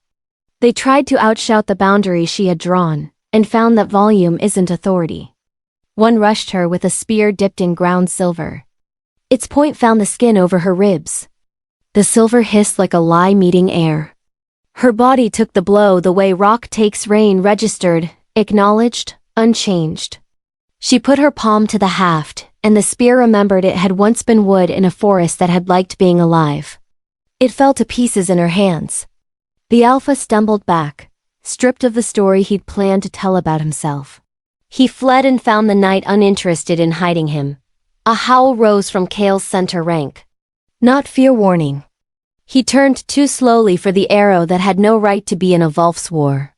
They tried to outshout the boundary she had drawn and found that volume isn't authority. One rushed her with a spear dipped in ground silver. Its point found the skin over her ribs. The silver hissed like a lie meeting air. Her body took the blow the way rock takes rain, registered, acknowledged, unchanged. She put her palm to the haft, and the spear remembered it had once been wood in a forest that had liked being alive. It fell to pieces in her hands. The alpha stumbled back, stripped of the story he'd planned to tell about himself. He fled and found the night uninterested in hiding him. A howl rose from Kale's center rank. Not fear warning. He turned too slowly for the arrow that had no right to be in a Wolf's war.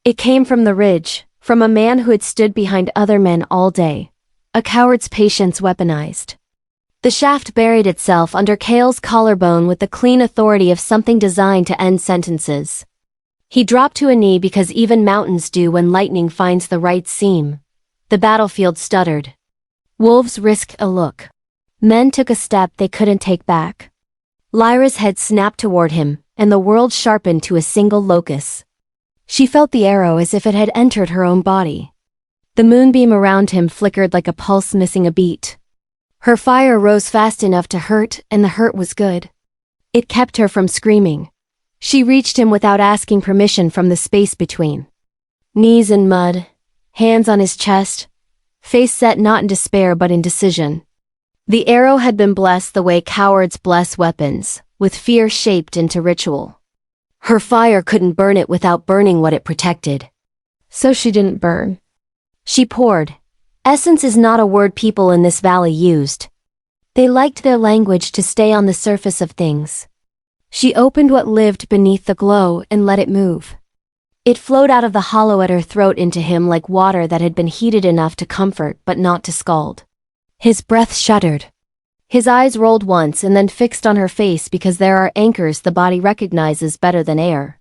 It came from the ridge, from a man who had stood behind other men all day. A coward's patience weaponized. The shaft buried itself under Kale's collarbone with the clean authority of something designed to end sentences. He dropped to a knee because even mountains do when lightning finds the right seam. The battlefield stuttered. Wolves risked a look. Men took a step they couldn't take back. Lyra's head snapped toward him, and the world sharpened to a single locus. She felt the arrow as if it had entered her own body. The moonbeam around him flickered like a pulse missing a beat. Her fire rose fast enough to hurt, and the hurt was good. It kept her from screaming. She reached him without asking permission from the space between. Knees in mud, hands on his chest, face set not in despair but in decision. The arrow had been blessed the way cowards bless weapons, with fear shaped into ritual. Her fire couldn't burn it without burning what it protected. So she didn't burn. She poured. Essence is not a word people in this valley used. They liked their language to stay on the surface of things. She opened what lived beneath the glow and let it move. It flowed out of the hollow at her throat into him like water that had been heated enough to comfort but not to scald. His breath shuddered. His eyes rolled once and then fixed on her face because there are anchors the body recognizes better than air.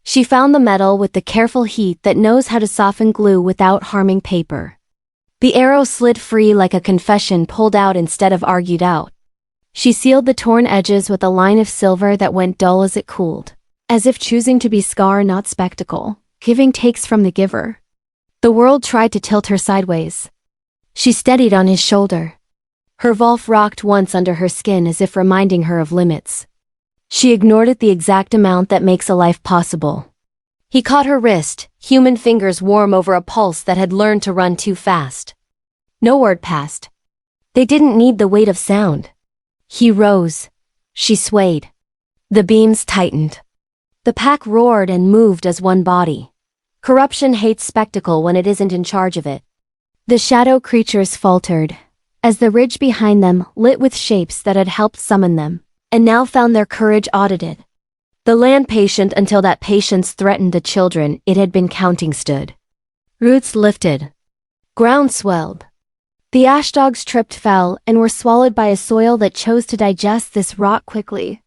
She found the metal with the careful heat that knows how to soften glue without harming paper. The arrow slid free like a confession pulled out instead of argued out. She sealed the torn edges with a line of silver that went dull as it cooled, as if choosing to be scar not spectacle. Giving takes from the giver. The world tried to tilt her sideways. She steadied on his shoulder. Her Wolf rocked once under her skin as if reminding her of limits. She ignored it the exact amount that makes a life possible. He caught her wrist, human fingers warm over a pulse that had learned to run too fast. No word passed. They didn't need the weight of sound. He rose. She swayed. The beams tightened. The pack roared and moved as one body. Corruption hates spectacle when it isn't in charge of it. The shadow creatures faltered, as the ridge behind them lit with shapes that had helped summon them, and now found their courage audited. The land patient until that patience threatened the children it had been counting stood. Roots lifted. Ground swelled. The ash dogs tripped fell and were swallowed by a soil that chose to digest this rot quickly.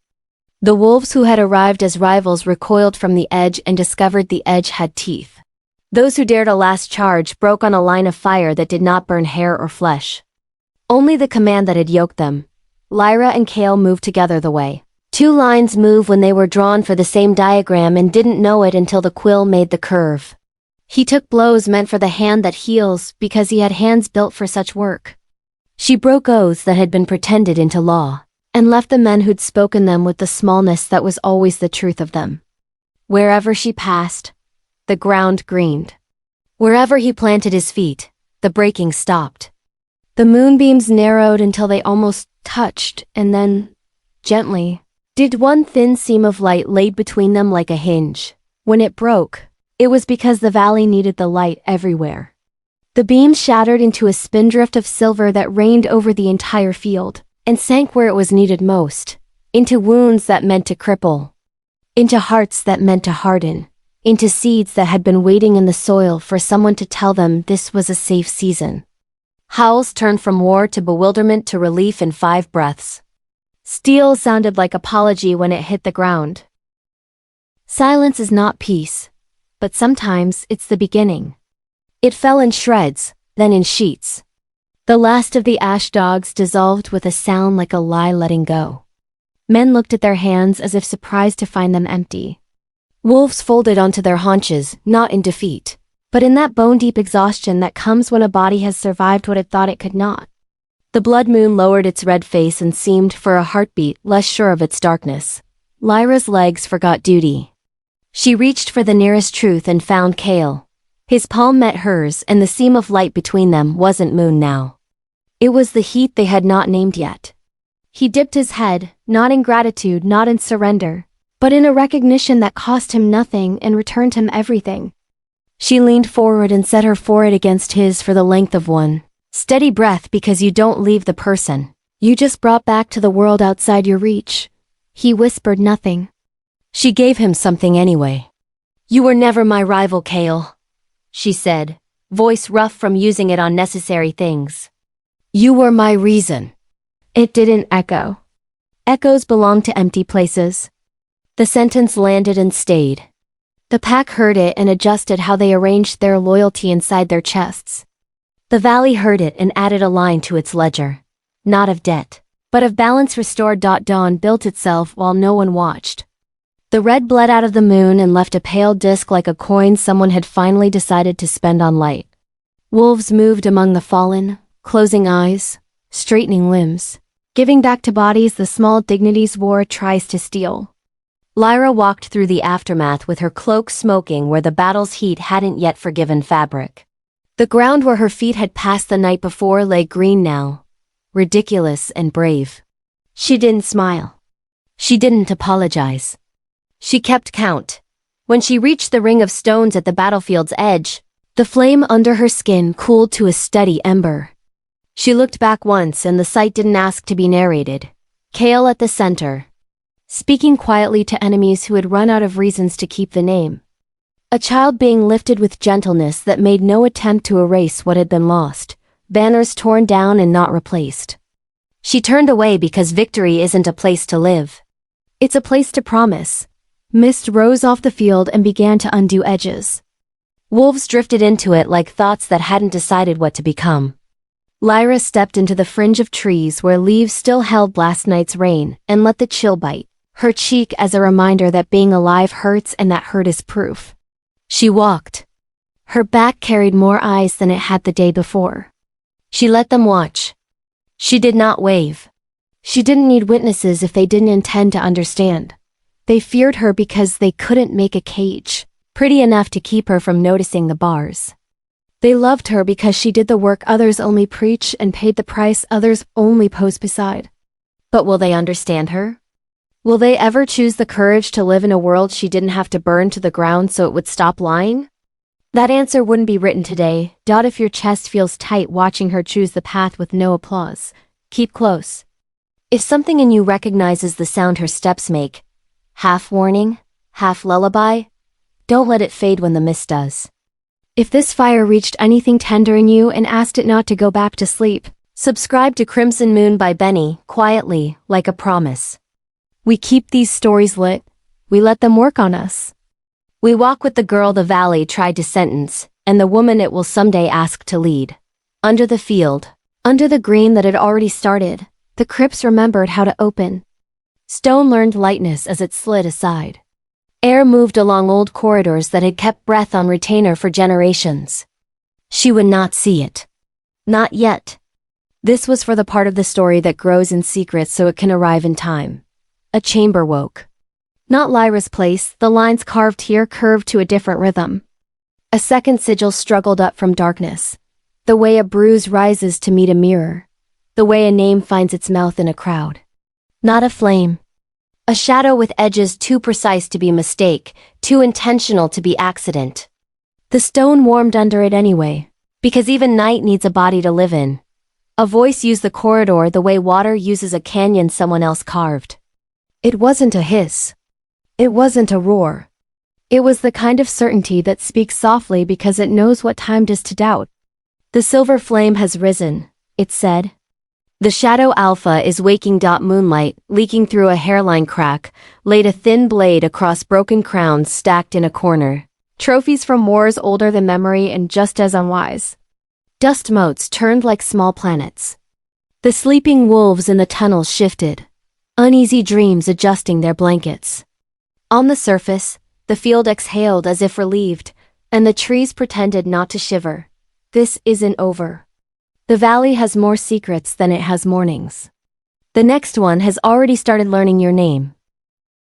The wolves who had arrived as rivals recoiled from the edge and discovered the edge had teeth. Those who dared a last charge broke on a line of fire that did not burn hair or flesh. Only the command that had yoked them. Lyra and Kale moved together the way. Two lines move when they were drawn for the same diagram and didn't know it until the quill made the curve. He took blows meant for the hand that heals because he had hands built for such work. She broke oaths that had been pretended into law, and left the men who'd spoken them with the smallness that was always the truth of them. Wherever she passed, the ground greened. Wherever he planted his feet, the breaking stopped. The moonbeams narrowed until they almost touched, and then, gently, did one thin seam of light laid between them like a hinge. When it broke, it was because the valley needed the light everywhere. The beams shattered into a spindrift of silver that rained over the entire field, and sank where it was needed most, into wounds that meant to cripple, into hearts that meant to harden, into seeds that had been waiting in the soil for someone to tell them this was a safe season. Howls turned from war to bewilderment to relief in 5 breaths. Steel sounded like apology when it hit the ground. Silence is not peace, but sometimes it's the beginning. It fell in shreds, then in sheets. The last of the ash dogs dissolved with a sound like a lie letting go. Men looked at their hands as if surprised to find them empty. Wolves folded onto their haunches, not in defeat, but in that bone-deep exhaustion that comes when a body has survived what it thought it could not. The blood moon lowered its red face and seemed, for a heartbeat, less sure of its darkness. Lyra's legs forgot duty. She reached for the nearest truth and found Kale. His palm met hers, and the seam of light between them wasn't moon now. It was the heat they had not named yet. He dipped his head, not in gratitude, not in surrender, but in a recognition that cost him nothing and returned him everything. She leaned forward and set her forehead against his for the length of one. Steady breath, because you don't leave the person you just brought back to the world outside your reach. He whispered nothing. She gave him something anyway. You were never my rival, Kale, she said, voice rough from using it on necessary things. You were my reason. It didn't echo. Echoes belong to empty places. The sentence landed and stayed. The pack heard it and adjusted how they arranged their loyalty inside their chests. The valley heard it and added a line to its ledger. Not of debt, but of balance restored. Dawn built itself while no one watched. The red bled out of the moon and left a pale disk like a coin someone had finally decided to spend on light. Wolves moved among the fallen, closing eyes, straightening limbs, giving back to bodies the small dignities war tries to steal. Lyra walked through the aftermath with her cloak smoking where the battle's heat hadn't yet forgiven fabric. The ground where her feet had passed the night before lay green now, ridiculous and brave. She didn't smile. She didn't apologize. She kept count. When she reached the ring of stones at the battlefield's edge, the flame under her skin cooled to a steady ember. She looked back once and the sight didn't ask to be narrated. Kale at the center, speaking quietly to enemies who had run out of reasons to keep the name. A child being lifted with gentleness that made no attempt to erase what had been lost, banners torn down and not replaced. She turned away because victory isn't a place to live. It's a place to promise. Mist rose off the field and began to undo edges. Wolves drifted into it like thoughts that hadn't decided what to become. Lyra stepped into the fringe of trees where leaves still held last night's rain and let the chill bite her cheek as a reminder that being alive hurts and that hurt is proof. She walked. Her back carried more eyes than it had the day before. She let them watch. She did not wave. She didn't need witnesses if they didn't intend to understand. They feared her because they couldn't make a cage pretty enough to keep her from noticing the bars. They loved her because she did the work others only preach and paid the price others only pose beside. But will they understand her? Will they ever choose the courage to live in a world she didn't have to burn to the ground so it would stop lying? That answer wouldn't be written today. If your chest feels tight watching her choose the path with no applause, keep close. If something in you recognizes the sound her steps make, half warning, half lullaby, don't let it fade when the mist does. If this fire reached anything tender in you and asked it not to go back to sleep, subscribe to Crimson Moon by Benny, quietly, like a promise. We keep these stories lit. We let them work on us. We walk with the girl the valley tried to sentence, and the woman it will someday ask to lead. Under the field, under the green that had already started, the crypts remembered how to open. Stone learned lightness as it slid aside. Air moved along old corridors that had kept breath on retainer for generations. She would not see it. Not yet. This was for the part of the story that grows in secret so it can arrive in time. A chamber woke. Not Lyra's place, the lines carved here curved to a different rhythm. A second sigil struggled up from darkness. The way a bruise rises to meet a mirror. The way a name finds its mouth in a crowd. Not a flame. A shadow with edges too precise to be mistake, too intentional to be accident. The stone warmed under it anyway, because even night needs a body to live in. A voice used the corridor the way water uses a canyon someone else carved. It wasn't a hiss. It wasn't a roar. It was the kind of certainty that speaks softly because it knows what time is to doubt. The silver flame has risen, it said. The shadow alpha is waking. Moonlight, leaking through a hairline crack, laid a thin blade across broken crowns stacked in a corner. Trophies from wars older than memory and just as unwise. Dust motes turned like small planets. The sleeping wolves in the tunnels shifted. Uneasy dreams adjusting their blankets. On the surface, the field exhaled as if relieved, and the trees pretended not to shiver. This isn't over. The valley has more secrets than it has mornings. The next one has already started learning your name.